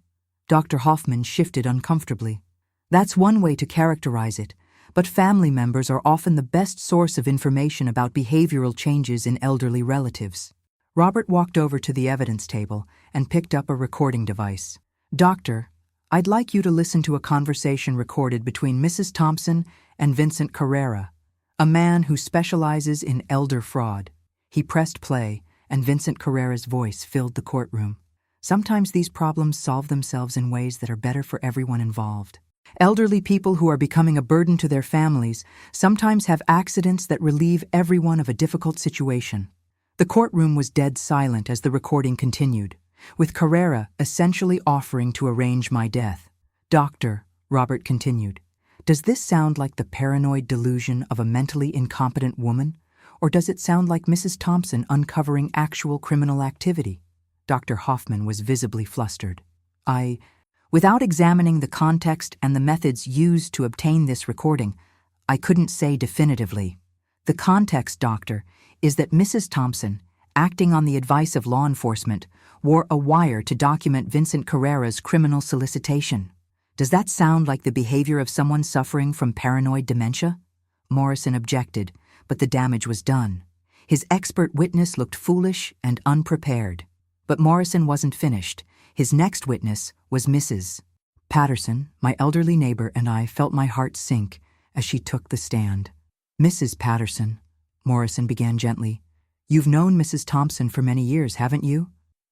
Speaker 1: Dr. Hoffman shifted uncomfortably. "That's one way to characterize it, but family members are often the best source of information about behavioral changes in elderly relatives." Robert walked over to the evidence table and picked up a recording device. "Doctor, I'd like you to listen to a conversation recorded between Mrs. Thompson and Vincent Carrera, a man who specializes in elder fraud." He pressed play, and Vincent Carrera's voice filled the courtroom. "Sometimes these problems solve themselves in ways that are better for everyone involved. Elderly people who are becoming a burden to their families sometimes have accidents that relieve everyone of a difficult situation." The courtroom was dead silent as the recording continued, with Carrera essentially offering to arrange my death. "Doctor," Robert continued, "does this sound like the paranoid delusion of a mentally incompetent woman, or does it sound like Mrs. Thompson uncovering actual criminal activity?" Dr. Hoffman was visibly flustered. Without examining the context and the methods used to obtain this recording, I couldn't say definitively. The context, Doctor, is that Mrs. Thompson, acting on the advice of law enforcement, wore a wire to document Vincent Carrera's criminal solicitation. Does that sound like the behavior of someone suffering from paranoid dementia?" Morrison objected, but the damage was done. His expert witness looked foolish and unprepared. But Morrison wasn't finished. His next witness was Mrs. Patterson. My elderly neighbor and I felt my heart sink as she took the stand. "Mrs. Patterson," Morrison began gently, "you've known Mrs. Thompson for many years, haven't you?"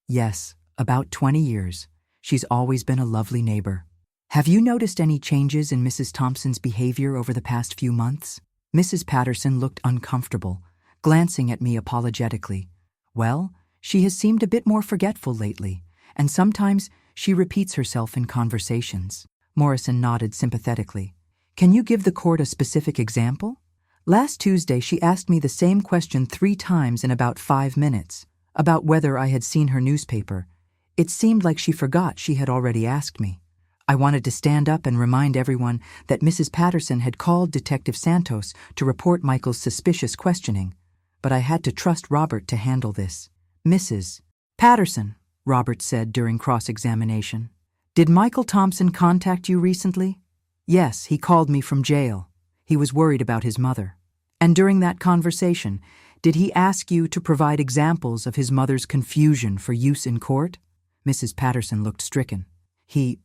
Speaker 1: "Yes, about 20 years. She's always been a lovely neighbor." "Have you noticed any changes in Mrs. Thompson's behavior over the past few months?" Mrs. Patterson looked uncomfortable, glancing at me apologetically. "Well, she has seemed a bit more forgetful lately, and sometimes she repeats herself in conversations." Morrison nodded sympathetically. "Can you give the court a specific example?" "Last Tuesday she asked me the same question 3 times in about 5 minutes, about whether I had seen her newspaper. It seemed like she forgot she had already asked me. I wanted to stand up and remind everyone that Mrs. Patterson had called Detective Santos to report Michael's suspicious questioning, but I had to trust Robert to handle this." "Mrs. Patterson," Robert said during cross-examination, "did Michael Thompson contact you recently?" "Yes, he called me from jail. He was worried about his mother." "And during that conversation, did he ask you to provide examples of his mother's confusion for use in court?" Mrs. Patterson looked stricken. He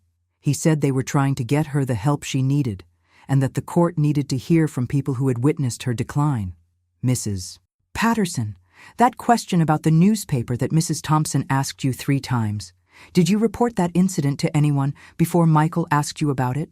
Speaker 1: said they were trying to get her the help she needed, and that the court needed to hear from people who had witnessed her decline." "Mrs. Patterson, that question about the newspaper that Mrs. Thompson asked you 3 times, did you report that incident to anyone before Michael asked you about it?"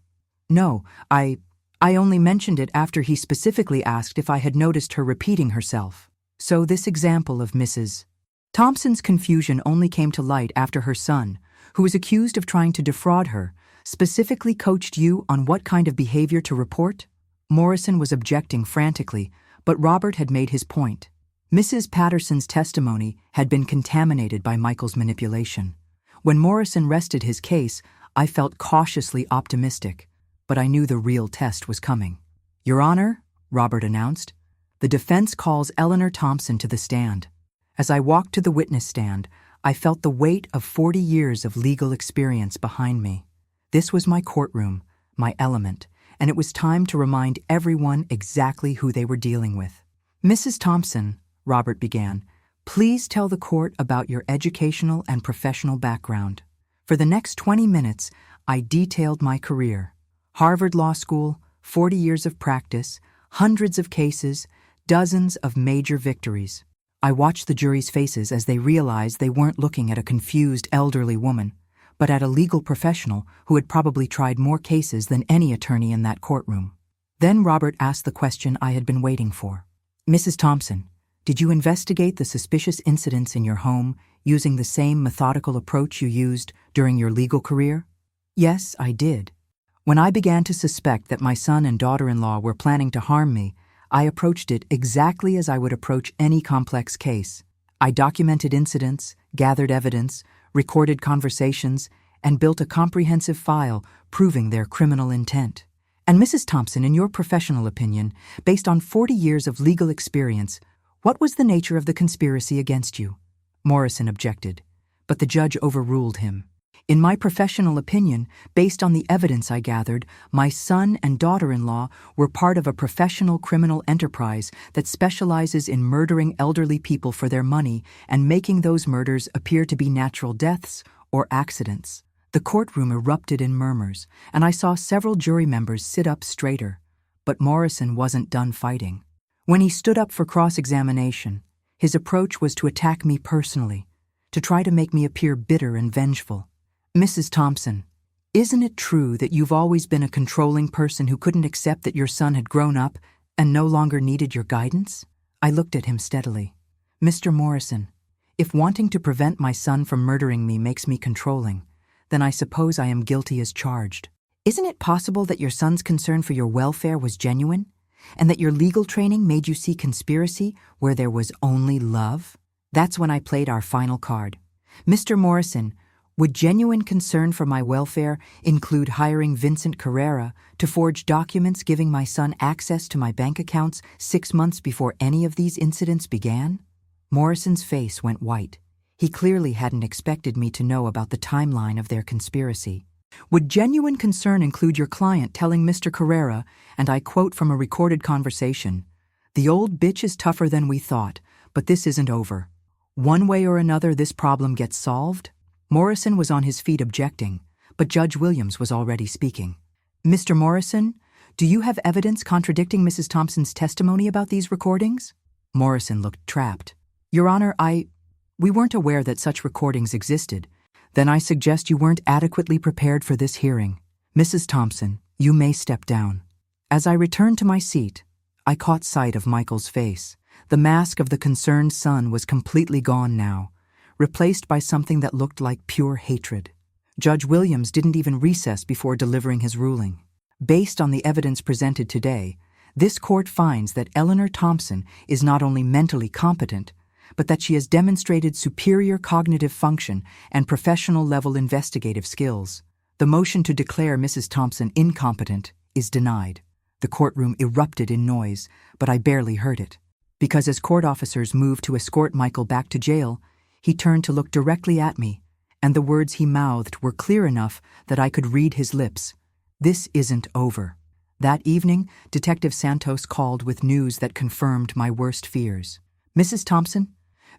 Speaker 1: "No, I only mentioned it after he specifically asked if I had noticed her repeating herself." "So this example of Mrs. Thompson's confusion only came to light after her son, who was accused of trying to defraud her, specifically coached you on what kind of behavior to report?" Morrison was objecting frantically, but Robert had made his point. Mrs. Patterson's testimony had been contaminated by Michael's manipulation. When Morrison rested his case, I felt cautiously optimistic, but I knew the real test was coming. "Your Honor," Robert announced, "the defense calls Eleanor Thompson to the stand." As I walked to the witness stand, I felt the weight of 40 years of legal experience behind me. This was my courtroom, my element, and it was time to remind everyone exactly who they were dealing with. "Mrs. Thompson," Robert began, "please tell the court about your educational and professional background." For the next 20 minutes, I detailed my career. Harvard Law School, 40 years of practice, hundreds of cases, dozens of major victories. I watched the jury's faces as they realized they weren't looking at a confused elderly woman, but at a legal professional who had probably tried more cases than any attorney in that courtroom. Then Robert asked the question I had been waiting for. "Mrs. Thompson, did you investigate the suspicious incidents in your home using the same methodical approach you used during your legal career?" "Yes, I did. When I began to suspect that my son and daughter-in-law were planning to harm me, I approached it exactly as I would approach any complex case. I documented incidents, gathered evidence, recorded conversations, and built a comprehensive file proving their criminal intent. And Mrs. Thompson, in your professional opinion, based on 40 years of legal experience, what was the nature of the conspiracy against you?" Morrison objected, but the judge overruled him. "In my professional opinion, based on the evidence I gathered, my son and daughter-in-law were part of a professional criminal enterprise that specializes in murdering elderly people for their money and making those murders appear to be natural deaths or accidents." The courtroom erupted in murmurs, and I saw several jury members sit up straighter. But Morrison wasn't done fighting. When he stood up for cross-examination, his approach was to attack me personally, to try to make me appear bitter and vengeful. "Mrs. Thompson, isn't it true that you've always been a controlling person who couldn't accept that your son had grown up and no longer needed your guidance?" I looked at him steadily. "Mr. Morrison, if wanting to prevent my son from murdering me makes me controlling, then I suppose I am guilty as charged. Isn't it possible that your son's concern for your welfare was genuine, and that your legal training made you see conspiracy where there was only love?" That's when I played our final card. "Mr. Morrison, would genuine concern for my welfare include hiring Vincent Carrera to forge documents giving my son access to my bank accounts 6 months before any of these incidents began?" Morrison's face went white. He clearly hadn't expected me to know about the timeline of their conspiracy. "Would genuine concern include your client telling Mr. Carrera, and I quote from a recorded conversation, 'The old bitch is tougher than we thought, but this isn't over. One way or another this problem gets solved?'" Morrison was on his feet objecting, but Judge Williams was already speaking. "Mr. Morrison, do you have evidence contradicting Mrs. Thompson's testimony about these recordings?" Morrison looked trapped. "Your Honor, we weren't aware that such recordings existed. Then I suggest you weren't adequately prepared for this hearing. Mrs. Thompson, you may step down." As I returned to my seat, I caught sight of Michael's face. The mask of the concerned son was completely gone now, replaced by something that looked like pure hatred. Judge Williams didn't even recess before delivering his ruling. "Based on the evidence presented today, this court finds that Eleanor Thompson is not only mentally competent, but that she has demonstrated superior cognitive function and professional-level investigative skills. The motion to declare Mrs. Thompson incompetent is denied." The courtroom erupted in noise, but I barely heard it. Because as court officers moved to escort Michael back to jail, he turned to look directly at me, and the words he mouthed were clear enough that I could read his lips. "This isn't over." That evening, Detective Santos called with news that confirmed my worst fears. "Mrs. Thompson,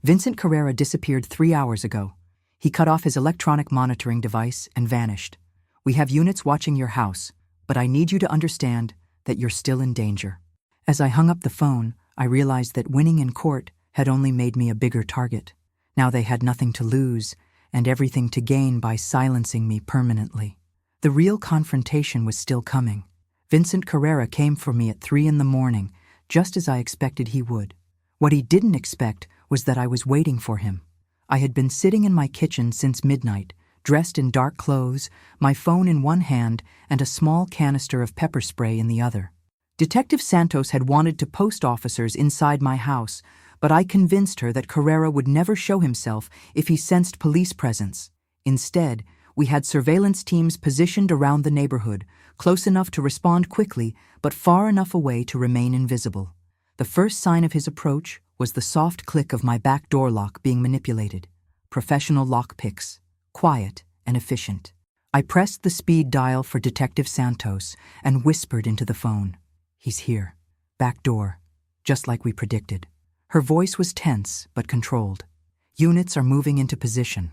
Speaker 1: Vincent Carrera disappeared 3 hours ago. He cut off his electronic monitoring device and vanished. We have units watching your house, but I need you to understand that you're still in danger." As I hung up the phone, I realized that winning in court had only made me a bigger target. Now they had nothing to lose and everything to gain by silencing me permanently. The real confrontation was still coming. Vincent Carrera came for me at 3 a.m, just as I expected he would. What he didn't expect was that I was waiting for him. I had been sitting in my kitchen since midnight, dressed in dark clothes, my phone in one hand and a small canister of pepper spray in the other. Detective Santos had wanted to post officers inside my house, but I convinced her that Carrera would never show himself if he sensed police presence. Instead, we had surveillance teams positioned around the neighborhood, close enough to respond quickly, but far enough away to remain invisible. The first sign of his approach was the soft click of my back door lock being manipulated. Professional lock picks, quiet and efficient. I pressed the speed dial for Detective Santos and whispered into the phone. "He's here. Back door. Just like we predicted." Her voice was tense but controlled. "Units are moving into position.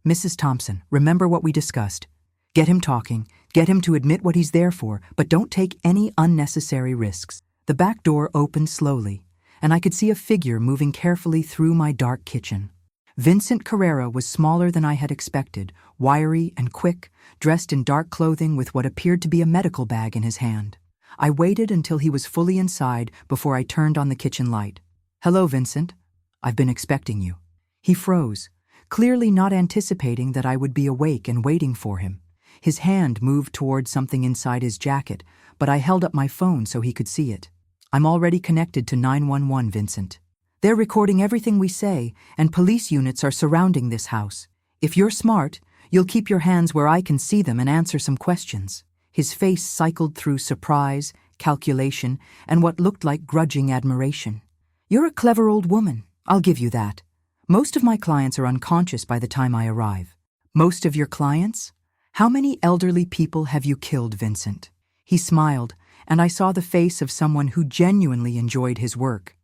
Speaker 1: Mrs. Thompson, remember what we discussed. Get him talking, get him to admit what he's there for, but don't take any unnecessary risks." The back door opened slowly, and I could see a figure moving carefully through my dark kitchen. Vincent Carrera was smaller than I had expected, wiry and quick, dressed in dark clothing with what appeared to be a medical bag in his hand. I waited until he was fully inside before I turned on the kitchen light. "Hello, Vincent. I've been expecting you." He froze, clearly not anticipating that I would be awake and waiting for him. His hand moved toward something inside his jacket, but I held up my phone so he could see it. "I'm already connected to 911, Vincent. They're recording everything we say, and police units are surrounding this house. If you're smart, you'll keep your hands where I can see them and answer some questions." His face cycled through surprise, calculation, and what looked like grudging admiration. "You're a clever old woman, I'll give you that. Most of my clients are unconscious by the time I arrive." "Most of your clients? How many elderly people have you killed, Vincent?" He smiled, and I saw the face of someone who genuinely enjoyed his work.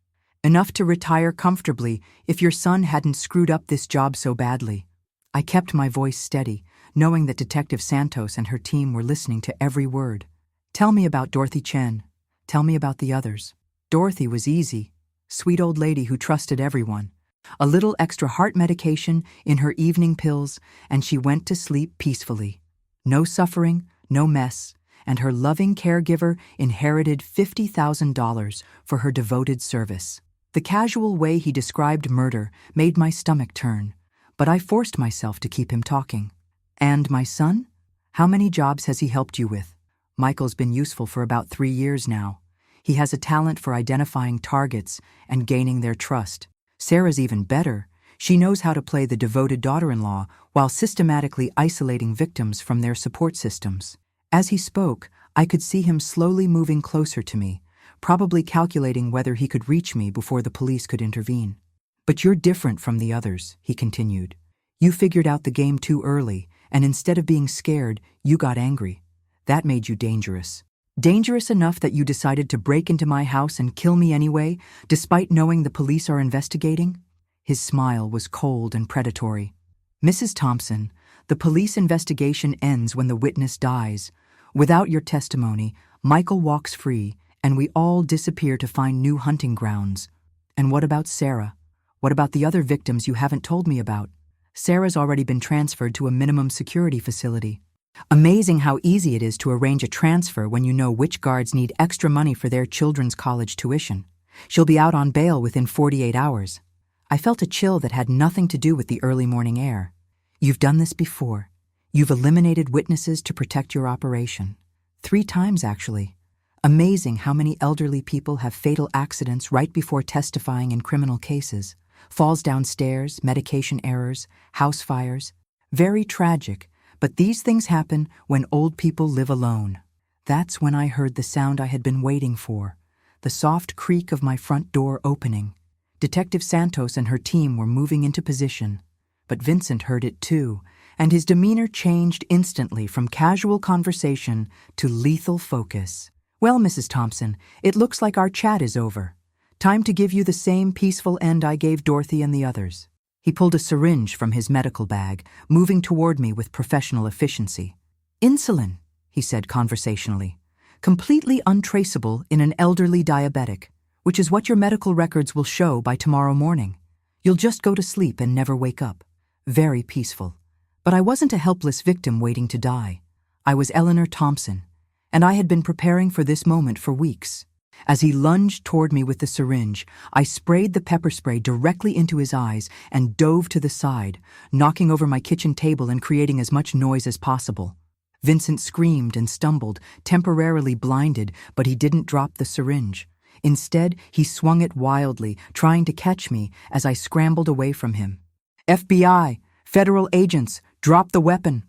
Speaker 1: "Enough to retire comfortably if your son hadn't screwed up this job so badly." I kept my voice steady, knowing that Detective Santos and her team were listening to every word. "Tell me about Dorothy Chen. Tell me about the others." Dorothy was easy. Sweet old lady who trusted everyone. A little extra heart medication in her evening pills, and she went to sleep peacefully. No suffering, no mess, and her loving caregiver inherited $50,000 for her devoted service. The casual way he described murder made my stomach turn, but I forced myself to keep him talking. "And my son? How many jobs has he helped you with?" "Michael's been useful for about 3 years now. He has a talent for identifying targets and gaining their trust. Sarah's even better. She knows how to play the devoted daughter-in-law while systematically isolating victims from their support systems." As he spoke, I could see him slowly moving closer to me, probably calculating whether he could reach me before the police could intervene. "But you're different from the others," he continued. "You figured out the game too early, and instead of being scared, you got angry. That made you dangerous. Dangerous enough that you decided to break into my house and kill me anyway, despite knowing the police are investigating?" His smile was cold and predatory. "Mrs. Thompson, the police investigation ends when the witness dies. Without your testimony, Michael walks free, and we all disappear to find new hunting grounds. And what about Sarah? What about the other victims you haven't told me about?" "Sarah's already been transferred to a minimum security facility." Amazing how easy it is to arrange a transfer when you know which guards need extra money for their children's college tuition. She'll be out on bail within 48 hours. I felt a chill that had nothing to do with the early morning air. "You've done this before. You've eliminated witnesses to protect your operation. 3 times, actually. Amazing how many elderly people have fatal accidents right before testifying in criminal cases. Falls downstairs, medication errors, house fires. Very tragic. But these things happen when old people live alone." That's when I heard the sound I had been waiting for, the soft creak of my front door opening. Detective Santos and her team were moving into position, but Vincent heard it too, and his demeanor changed instantly from casual conversation to lethal focus. "Well, Mrs. Thompson, it looks like our chat is over. Time to give you the same peaceful end I gave Dorothy and the others." He pulled a syringe from his medical bag, moving toward me with professional efficiency. "Insulin," he said conversationally, "completely untraceable in an elderly diabetic, which is what your medical records will show by tomorrow morning. You'll just go to sleep and never wake up. Very peaceful. But I wasn't a helpless victim waiting to die. I was Eleanor Thompson, and I had been preparing for this moment for weeks." As he lunged toward me with the syringe, I sprayed the pepper spray directly into his eyes and dove to the side, knocking over my kitchen table and creating as much noise as possible. Vincent screamed and stumbled, temporarily blinded, but he didn't drop the syringe. Instead, he swung it wildly, trying to catch me as I scrambled away from him. FBI! Federal agents! Drop the weapon!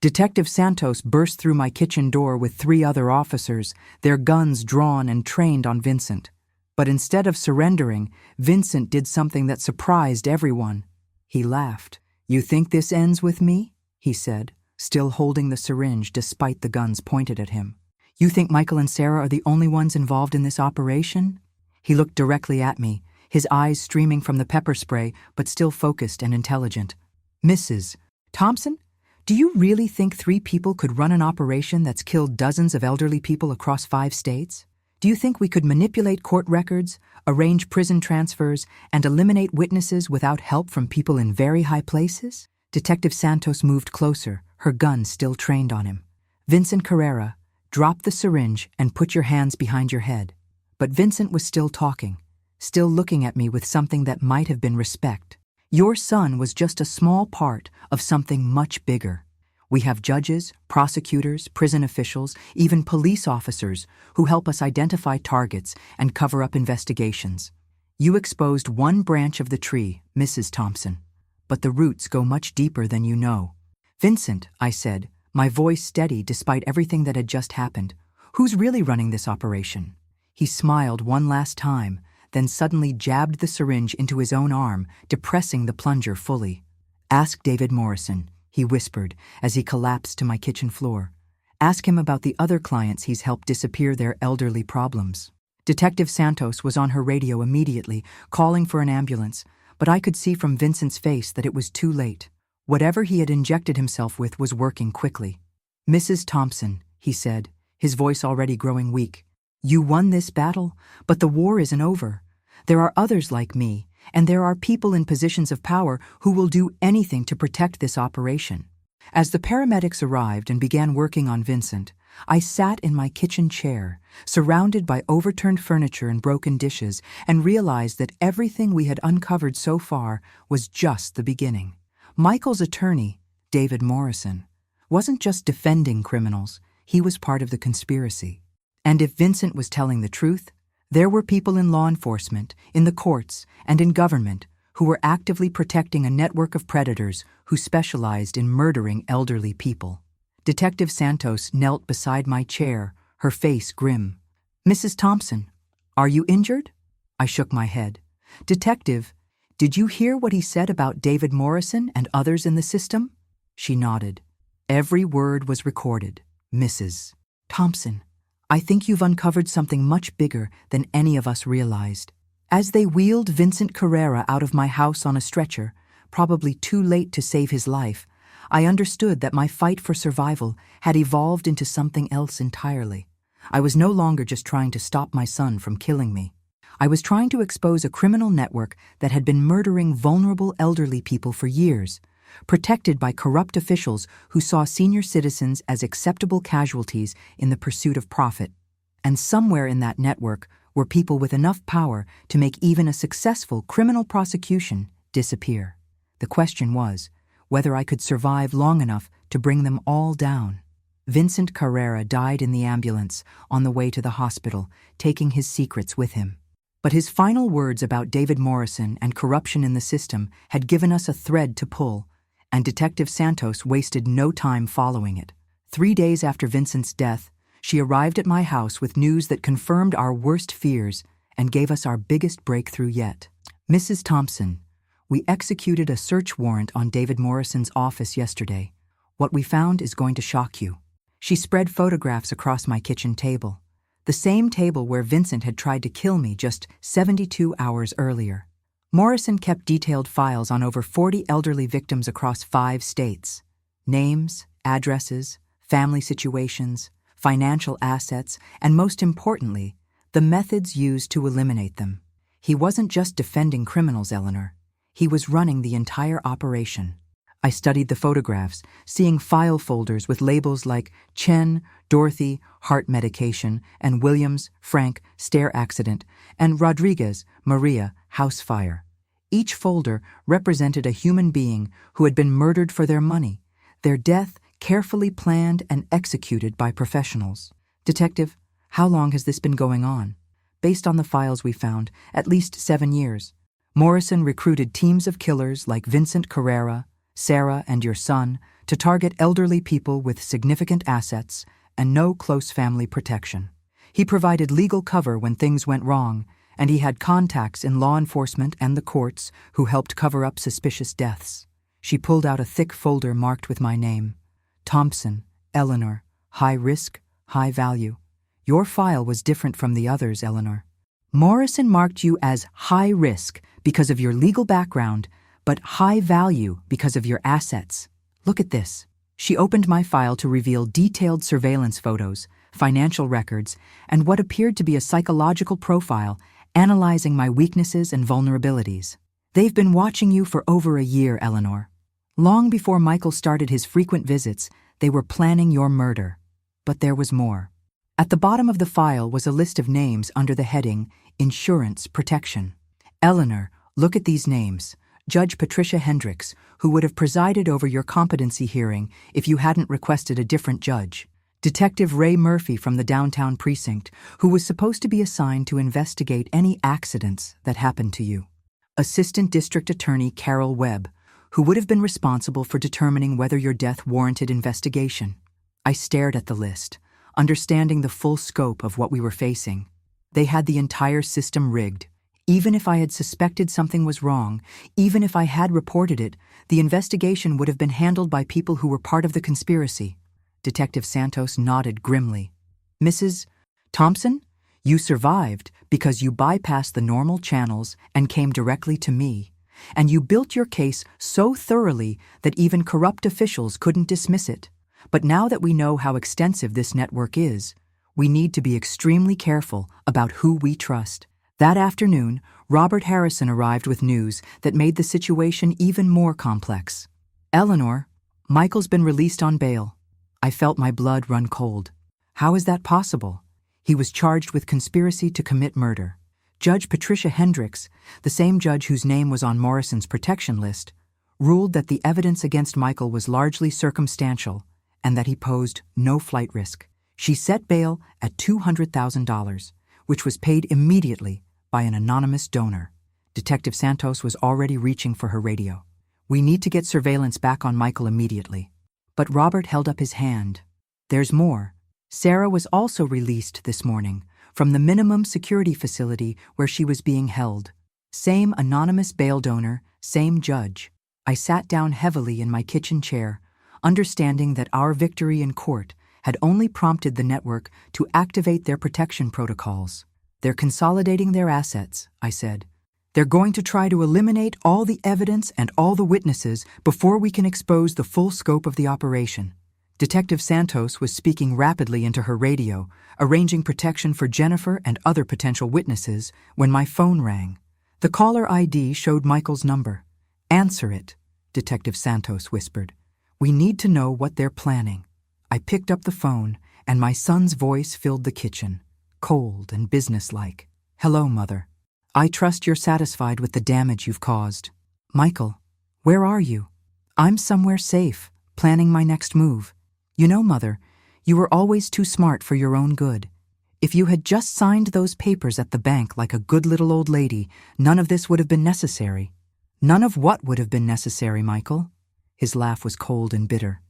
Speaker 1: Detective Santos burst through my kitchen door with 3 other officers, their guns drawn and trained on Vincent. But instead of surrendering, Vincent did something that surprised everyone. He laughed. "You think this ends with me?" he said, still holding the syringe despite the guns pointed at him. "You think Michael and Sarah are the only ones involved in this operation?" He looked directly at me, his eyes streaming from the pepper spray, but still focused and intelligent. "Mrs. Thompson, do you really think 3 people could run an operation that's killed dozens of elderly people across 5 states? Do you think we could manipulate court records, arrange prison transfers, and eliminate witnesses without help from people in very high places?" Detective Santos moved closer, her gun still trained on him. "Vincent Carrera, drop the syringe and put your hands behind your head." But Vincent was still talking, still looking at me with something that might have been respect. "Your son was just a small part of something much bigger. We have judges, prosecutors, prison officials, even police officers who help us identify targets and cover up investigations. You exposed one branch of the tree, Mrs. Thompson, but the roots go much deeper than you know." "Vincent," I said, my voice steady despite everything that had just happened, "who's really running this operation?" He smiled one last time, then suddenly jabbed the syringe into his own arm, depressing the plunger fully. "Ask David Morrison," he whispered as he collapsed to my kitchen floor. "Ask him about the other clients he's helped disappear their elderly problems." Detective Santos was on her radio immediately, calling for an ambulance, but I could see from Vincent's face that it was too late. Whatever he had injected himself with was working quickly. "Mrs. Thompson," he said, his voice already growing weak, "you won this battle, but the war isn't over. There are others like me, and there are people in positions of power who will do anything to protect this operation." As the paramedics arrived and began working on Vincent, I sat in my kitchen chair, surrounded by overturned furniture and broken dishes, and realized that everything we had uncovered so far was just the beginning. Michael's attorney, David Morrison, wasn't just defending criminals, he was part of the conspiracy. And if Vincent was telling the truth, there were people in law enforcement, in the courts, and in government who were actively protecting a network of predators who specialized in murdering elderly people. Detective Santos knelt beside my chair, her face grim. "Mrs. Thompson, are you injured?" I shook my head. "Detective, did you hear what he said about David Morrison and others in the system?" She nodded. "Every word was recorded, Mrs. Thompson. I think you've uncovered something much bigger than any of us realized." As they wheeled Vincent Carrera out of my house on a stretcher, probably too late to save his life, I understood that my fight for survival had evolved into something else entirely. I was no longer just trying to stop my son from killing me. I was trying to expose a criminal network that had been murdering vulnerable elderly people for years, protected by corrupt officials who saw senior citizens as acceptable casualties in the pursuit of profit. And somewhere in that network were people with enough power to make even a successful criminal prosecution disappear. The question was whether I could survive long enough to bring them all down. Vincent Carrera died in the ambulance on the way to the hospital, taking his secrets with him. But his final words about David Morrison and corruption in the system had given us a thread to pull, and Detective Santos wasted no time following it. 3 days after Vincent's death, she arrived at my house with news that confirmed our worst fears and gave us our biggest breakthrough yet. "Mrs. Thompson, we executed a search warrant on David Morrison's office yesterday. What we found is going to shock you." She spread photographs across my kitchen table, the same table where Vincent had tried to kill me just 72 hours earlier. Morrison kept detailed files on over 40 elderly victims across 5 states. Names, addresses, family situations, financial assets, and most importantly, the methods used to eliminate them. He wasn't just defending criminals, Eleanor. He was running the entire operation. I studied the photographs, seeing file folders with labels like Chen, Dorothy, heart medication, and Williams, Frank, stair accident, and Rodriguez, Maria, house fire. Each folder represented a human being who had been murdered for their money, their death carefully planned and executed by professionals. "Detective, how long has this been going on?" based on the files we found, at least 7 years. Morrison recruited teams of killers like Vincent Carrera, Sarah, and your son to target elderly people with significant assets and no close family protection. He provided legal cover when things went wrong, and he had contacts in law enforcement and the courts who helped cover up suspicious deaths. She pulled out a thick folder marked with my name. Thompson, Eleanor, high risk, high value. Your file was different from the others, Eleanor. Morrison marked you as high risk because of your legal background, but high value because of your assets. Look at this. She opened my file to reveal detailed surveillance photos, financial records, and what appeared to be a psychological profile analyzing my weaknesses and vulnerabilities. They've been watching you for over a year, Eleanor. Long before Michael started his frequent visits, they were planning your murder. But there was more. At the bottom of the file was a list of names under the heading Insurance Protection. Eleanor, look at these names. Judge Patricia Hendricks, who would have presided over your competency hearing if you hadn't requested a different judge. Detective Ray Murphy from the downtown precinct, who was supposed to be assigned to investigate any accidents that happened to you. Assistant District Attorney Carol Webb, who would have been responsible for determining whether your death warranted investigation. I stared at the list, understanding the full scope of what we were facing. They had the entire system rigged. Even if I had suspected something was wrong, even if I had reported it, the investigation would have been handled by people who were part of the conspiracy. Detective Santos nodded grimly. Mrs. Thompson, you survived because you bypassed the normal channels and came directly to me. And you built your case so thoroughly that even corrupt officials couldn't dismiss it. But now that we know how extensive this network is, we need to be extremely careful about who we trust. That afternoon, Robert Harrison arrived with news that made the situation even more complex. Eleanor, Michael's been released on bail. I felt my blood run cold. How is that possible? He was charged with conspiracy to commit murder. Judge Patricia Hendricks, the same judge whose name was on Morrison's protection list, ruled that the evidence against Michael was largely circumstantial and that he posed no flight risk. She set bail at $200,000, which was paid immediately by an anonymous donor. Detective Santos was already reaching for her radio. We need to get surveillance back on Michael immediately. But Robert held up his hand. There's more. Sarah was also released this morning from the minimum security facility where she was being held. Same anonymous bail donor, same judge. I sat down heavily in my kitchen chair, understanding that our victory in court had only prompted the network to activate their protection protocols. They're consolidating their assets, I said. They're going to try to eliminate all the evidence and all the witnesses before we can expose the full scope of the operation. Detective Santos was speaking rapidly into her radio, arranging protection for Jennifer and other potential witnesses, when my phone rang. The caller ID showed Michael's number. Answer it, Detective Santos whispered. We need to know what they're planning. I picked up the phone, and my son's voice filled the kitchen, cold and businesslike. Hello, Mother. I trust you're satisfied with the damage you've caused. Michael, where are you? I'm somewhere safe, planning my next move. You know, Mother, you were always too smart for your own good. If you had just signed those papers at the bank like a good little old lady, none of this would have been necessary. None of what would have been necessary, Michael? His laugh was cold and bitter.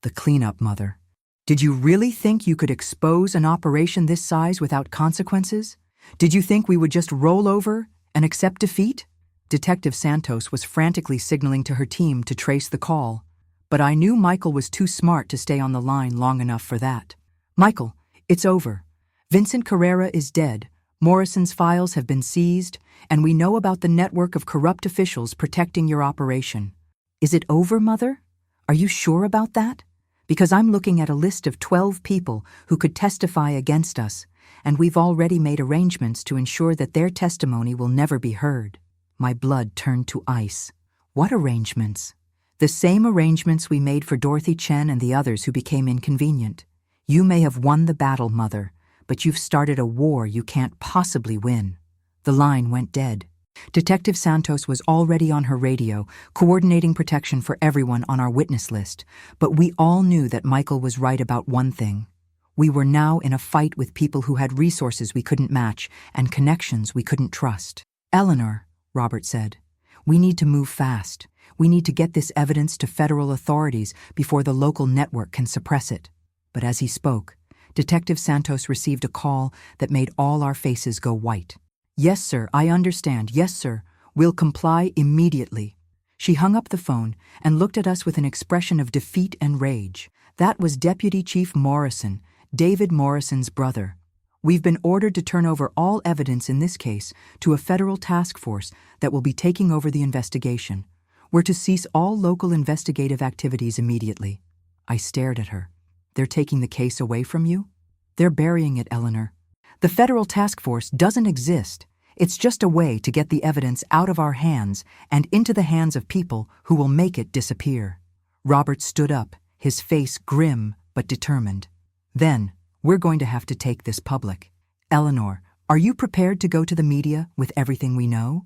Speaker 1: The cleanup, Mother. Did you really think you could expose an operation this size without consequences? Did you think we would just roll over and accept defeat? Detective Santos was frantically signaling to her team to trace the call, but I knew Michael was too smart to stay on the line long enough for that. Michael, it's over. Vincent Carrera is dead, Morrison's files have been seized, and we know about the network of corrupt officials protecting your operation. Is it over, Mother? Are you sure about that? Because I'm looking at a list of 12 people who could testify against us, and we've already made arrangements to ensure that their testimony will never be heard. My blood turned to ice. What arrangements? The same arrangements we made for Dorothy Chen and the others who became inconvenient. You may have won the battle, Mother, but you've started a war you can't possibly win. The line went dead. Detective Santos was already on her radio, coordinating protection for everyone on our witness list, but we all knew that Michael was right about one thing. We were now in a fight with people who had resources we couldn't match and connections we couldn't trust. "Eleanor," Robert said, "we need to move fast. We need to get this evidence to federal authorities before the local network can suppress it." But as he spoke, Detective Santos received a call that made all our faces go white. "Yes, sir, I understand. Yes, sir. We'll comply immediately." She hung up the phone and looked at us with an expression of defeat and rage. That was Deputy Chief Morrison, David Morrison's brother. "We've been ordered to turn over all evidence in this case to a federal task force that will be taking over the investigation. We're to cease all local investigative activities immediately." I stared at her. "They're taking the case away from you?" "They're burying it, Eleanor. The federal task force doesn't exist. It's just a way to get the evidence out of our hands and into the hands of people who will make it disappear." Robert stood up, his face grim but determined. "Then, we're going to have to take this public. Eleanor, are you prepared to go to the media with everything we know?"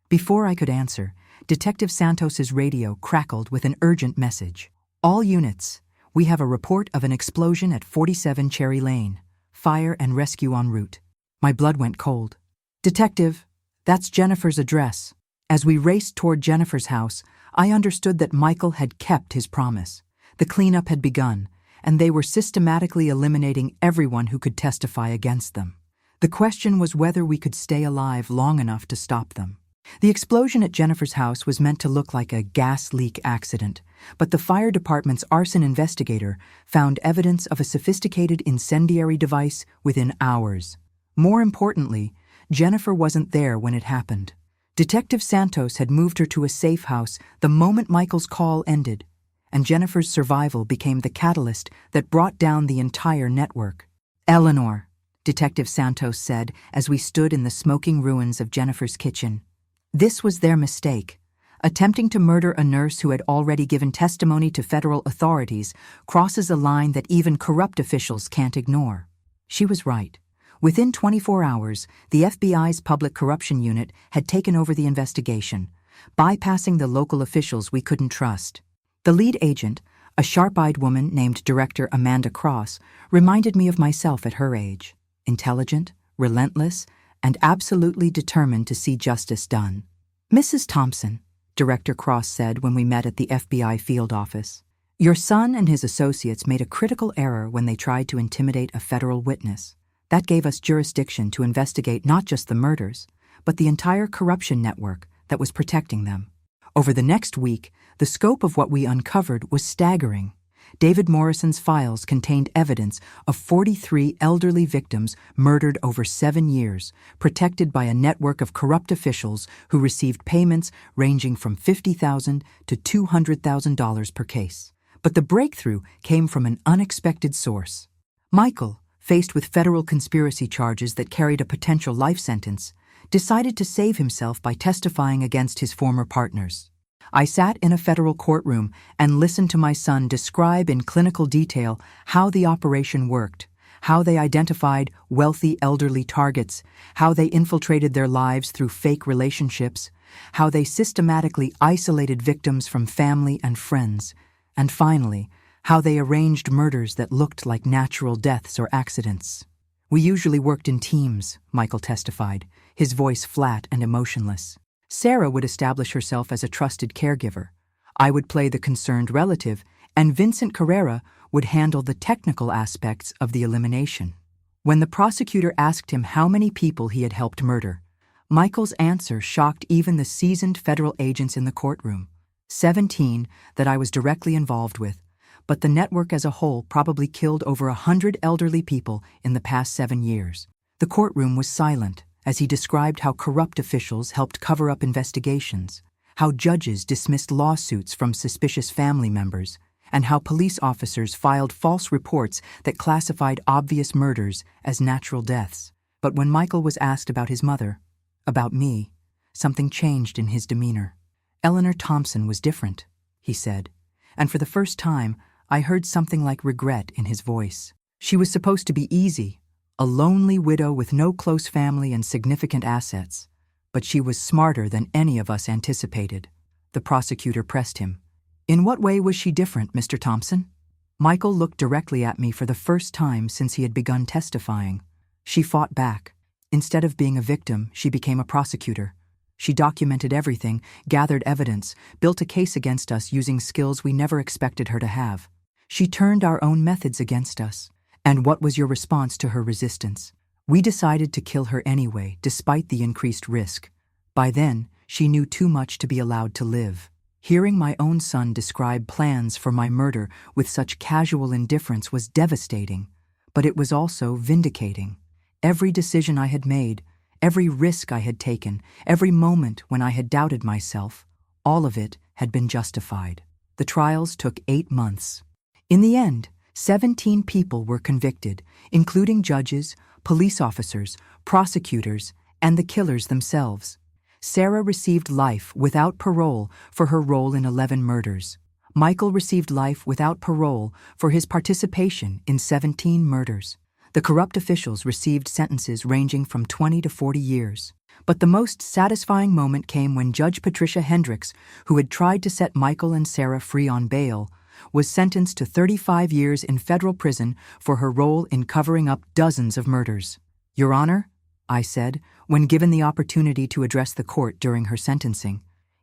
Speaker 1: Before I could answer, Detective Santos's radio crackled with an urgent message. "All units, we have a report of an explosion at 47 Cherry Lane. Fire and rescue en route." My blood went cold. "Detective, that's Jennifer's address." As we raced toward Jennifer's house, I understood that Michael had kept his promise. The cleanup had begun, and they were systematically eliminating everyone who could testify against them. The question was whether we could stay alive long enough to stop them. The explosion at Jennifer's house was meant to look like a gas leak accident, but the fire department's arson investigator found evidence of a sophisticated incendiary device within hours. More importantly, Jennifer wasn't there when it happened. Detective Santos had moved her to a safe house the moment Michael's call ended, and Jennifer's survival became the catalyst that brought down the entire network. "Eleanor," Detective Santos said as we stood in the smoking ruins of Jennifer's kitchen, "this was their mistake. Attempting to murder a nurse who had already given testimony to federal authorities crosses a line that even corrupt officials can't ignore." She was right. Within 24 hours, the FBI's Public Corruption Unit had taken over the investigation, bypassing the local officials we couldn't trust. The lead agent, a sharp-eyed woman named Director Amanda Cross, reminded me of myself at her age. Intelligent, relentless, and absolutely determined to see justice done. "Mrs. Thompson," Director Cross said when we met at the FBI field office, "your son and his associates made a critical error when they tried to intimidate a federal witness. That gave us jurisdiction to investigate not just the murders, but the entire corruption network that was protecting them. Over the next week, the scope of what we uncovered was staggering. David Morrison's files contained evidence of 43 elderly victims murdered over 7 years, protected by a network of corrupt officials who received payments ranging from $50,000 to $200,000 per case. But the breakthrough came from an unexpected source. Michael, faced with federal conspiracy charges that carried a potential life sentence, decided to save himself by testifying against his former partners. I sat in a federal courtroom and listened to my son describe in clinical detail how the operation worked, how they identified wealthy elderly targets, how they infiltrated their lives through fake relationships, how they systematically isolated victims from family and friends, and finally, how they arranged murders that looked like natural deaths or accidents. "We usually worked in teams," Michael testified, his voice flat and emotionless. "Sarah would establish herself as a trusted caregiver. I would play the concerned relative, and Vincent Carrera would handle the technical aspects of the elimination." When the prosecutor asked him how many people he had helped murder, Michael's answer shocked even the seasoned federal agents in the courtroom. 17 that I was directly involved with, but the network as a whole probably killed over 100 elderly people in the past 7 years. The courtroom was silent as he described how corrupt officials helped cover up investigations, how judges dismissed lawsuits from suspicious family members, and how police officers filed false reports that classified obvious murders as natural deaths. But when Michael was asked about his mother, about me, something changed in his demeanor. "Eleanor Thompson was different," he said, and for the first time, I heard something like regret in his voice. "She was supposed to be easy, a lonely widow with no close family and significant assets, but she was smarter than any of us anticipated." The prosecutor pressed him. "In what way was she different, Mr. Thompson?" Michael looked directly at me for the first time since he had begun testifying. She fought back. Instead of being a victim, she became a prosecutor. She documented everything, gathered evidence, built a case against us using skills we never expected her to have. She turned our own methods against us. And what was your response to her resistance? We decided to kill her anyway, despite the increased risk. By then, she knew too much to be allowed to live. Hearing my own son describe plans for my murder with such casual indifference was devastating, but it was also vindicating. Every decision I had made, every risk I had taken, every moment when I had doubted myself, all of it had been justified. The trials took 8 months. In the end, 17 people were convicted, including judges, police officers, prosecutors, and the killers themselves. Sarah received life without parole for her role in 11 murders. Michael received life without parole for his participation in 17 murders. The corrupt officials received sentences ranging from 20 to 40 years. But the most satisfying moment came when Judge Patricia Hendricks, who had tried to set Michael and Sarah free on bail, was sentenced to 35 years in federal prison for her role in covering up dozens of murders. "Your Honor," I said, when given the opportunity to address the court during her sentencing,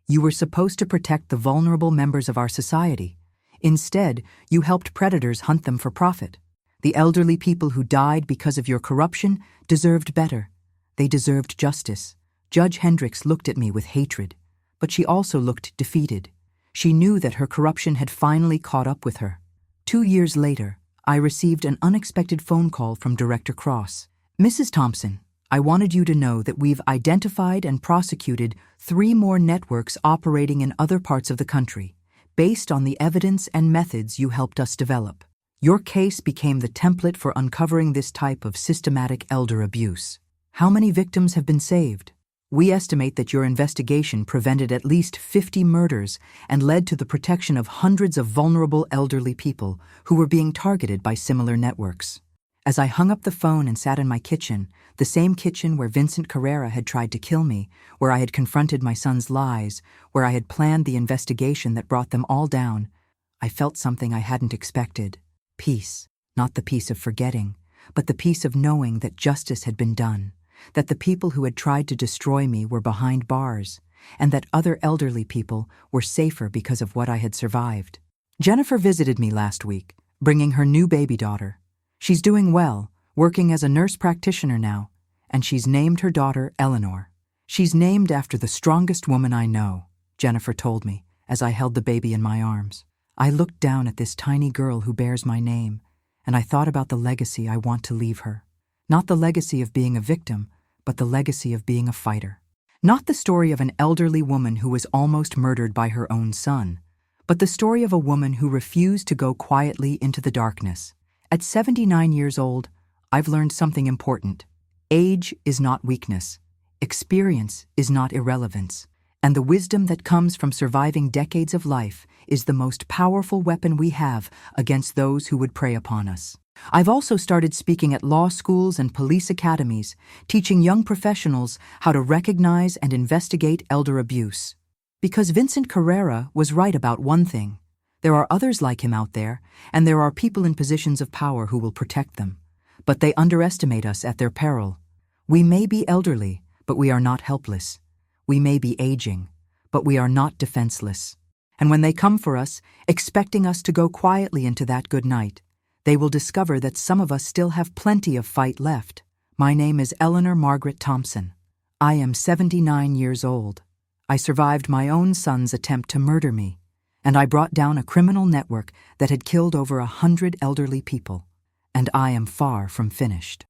Speaker 1: "you were supposed to protect the vulnerable members of our society. Instead, you helped predators hunt them for profit. The elderly people who died because of your corruption deserved better. They deserved justice." Judge Hendricks looked at me with hatred, but she also looked defeated. She knew that her corruption had finally caught up with her. 2 years later, I received an unexpected phone call from Director Cross. "Mrs. Thompson, I wanted you to know that we've identified and prosecuted 3 more networks operating in other parts of the country, based on the evidence and methods you helped us develop. Your case became the template for uncovering this type of systematic elder abuse. How many victims have been saved? We estimate that your investigation prevented at least 50 murders and led to the protection of hundreds of vulnerable elderly people who were being targeted by similar networks." As I hung up the phone and sat in my kitchen, the same kitchen where Vincent Carrera had tried to kill me, where I had confronted my son's lies, where I had planned the investigation that brought them all down, I felt something I hadn't expected. Peace. Not the peace of forgetting, but the peace of knowing that justice had been done, that the people who had tried to destroy me were behind bars, and that other elderly people were safer because of what I had survived. Jennifer visited me last week, bringing her new baby daughter. She's doing well, working as a nurse practitioner now, and she's named her daughter Eleanor. "She's named after the strongest woman I know," Jennifer told me as I held the baby in my arms. I looked down at this tiny girl who bears my name, and I thought about the legacy I want to leave her. Not the legacy of being a victim, but the legacy of being a fighter. Not the story of an elderly woman who was almost murdered by her own son, but the story of a woman who refused to go quietly into the darkness. At 79 years old, I've learned something important. Age is not weakness. Experience is not irrelevance. And the wisdom that comes from surviving decades of life is the most powerful weapon we have against those who would prey upon us. I've also started speaking at law schools and police academies, teaching young professionals how to recognize and investigate elder abuse. Because Vincent Carrera was right about one thing. There are others like him out there, and there are people in positions of power who will protect them. But they underestimate us at their peril. We may be elderly, but we are not helpless. We may be aging, but we are not defenseless. And when they come for us, expecting us to go quietly into that good night, they will discover that some of us still have plenty of fight left. My name is Eleanor Margaret Thompson. I am 79 years old. I survived my own son's attempt to murder me, and I brought down a criminal network that had killed over 100 elderly people. And I am far from finished.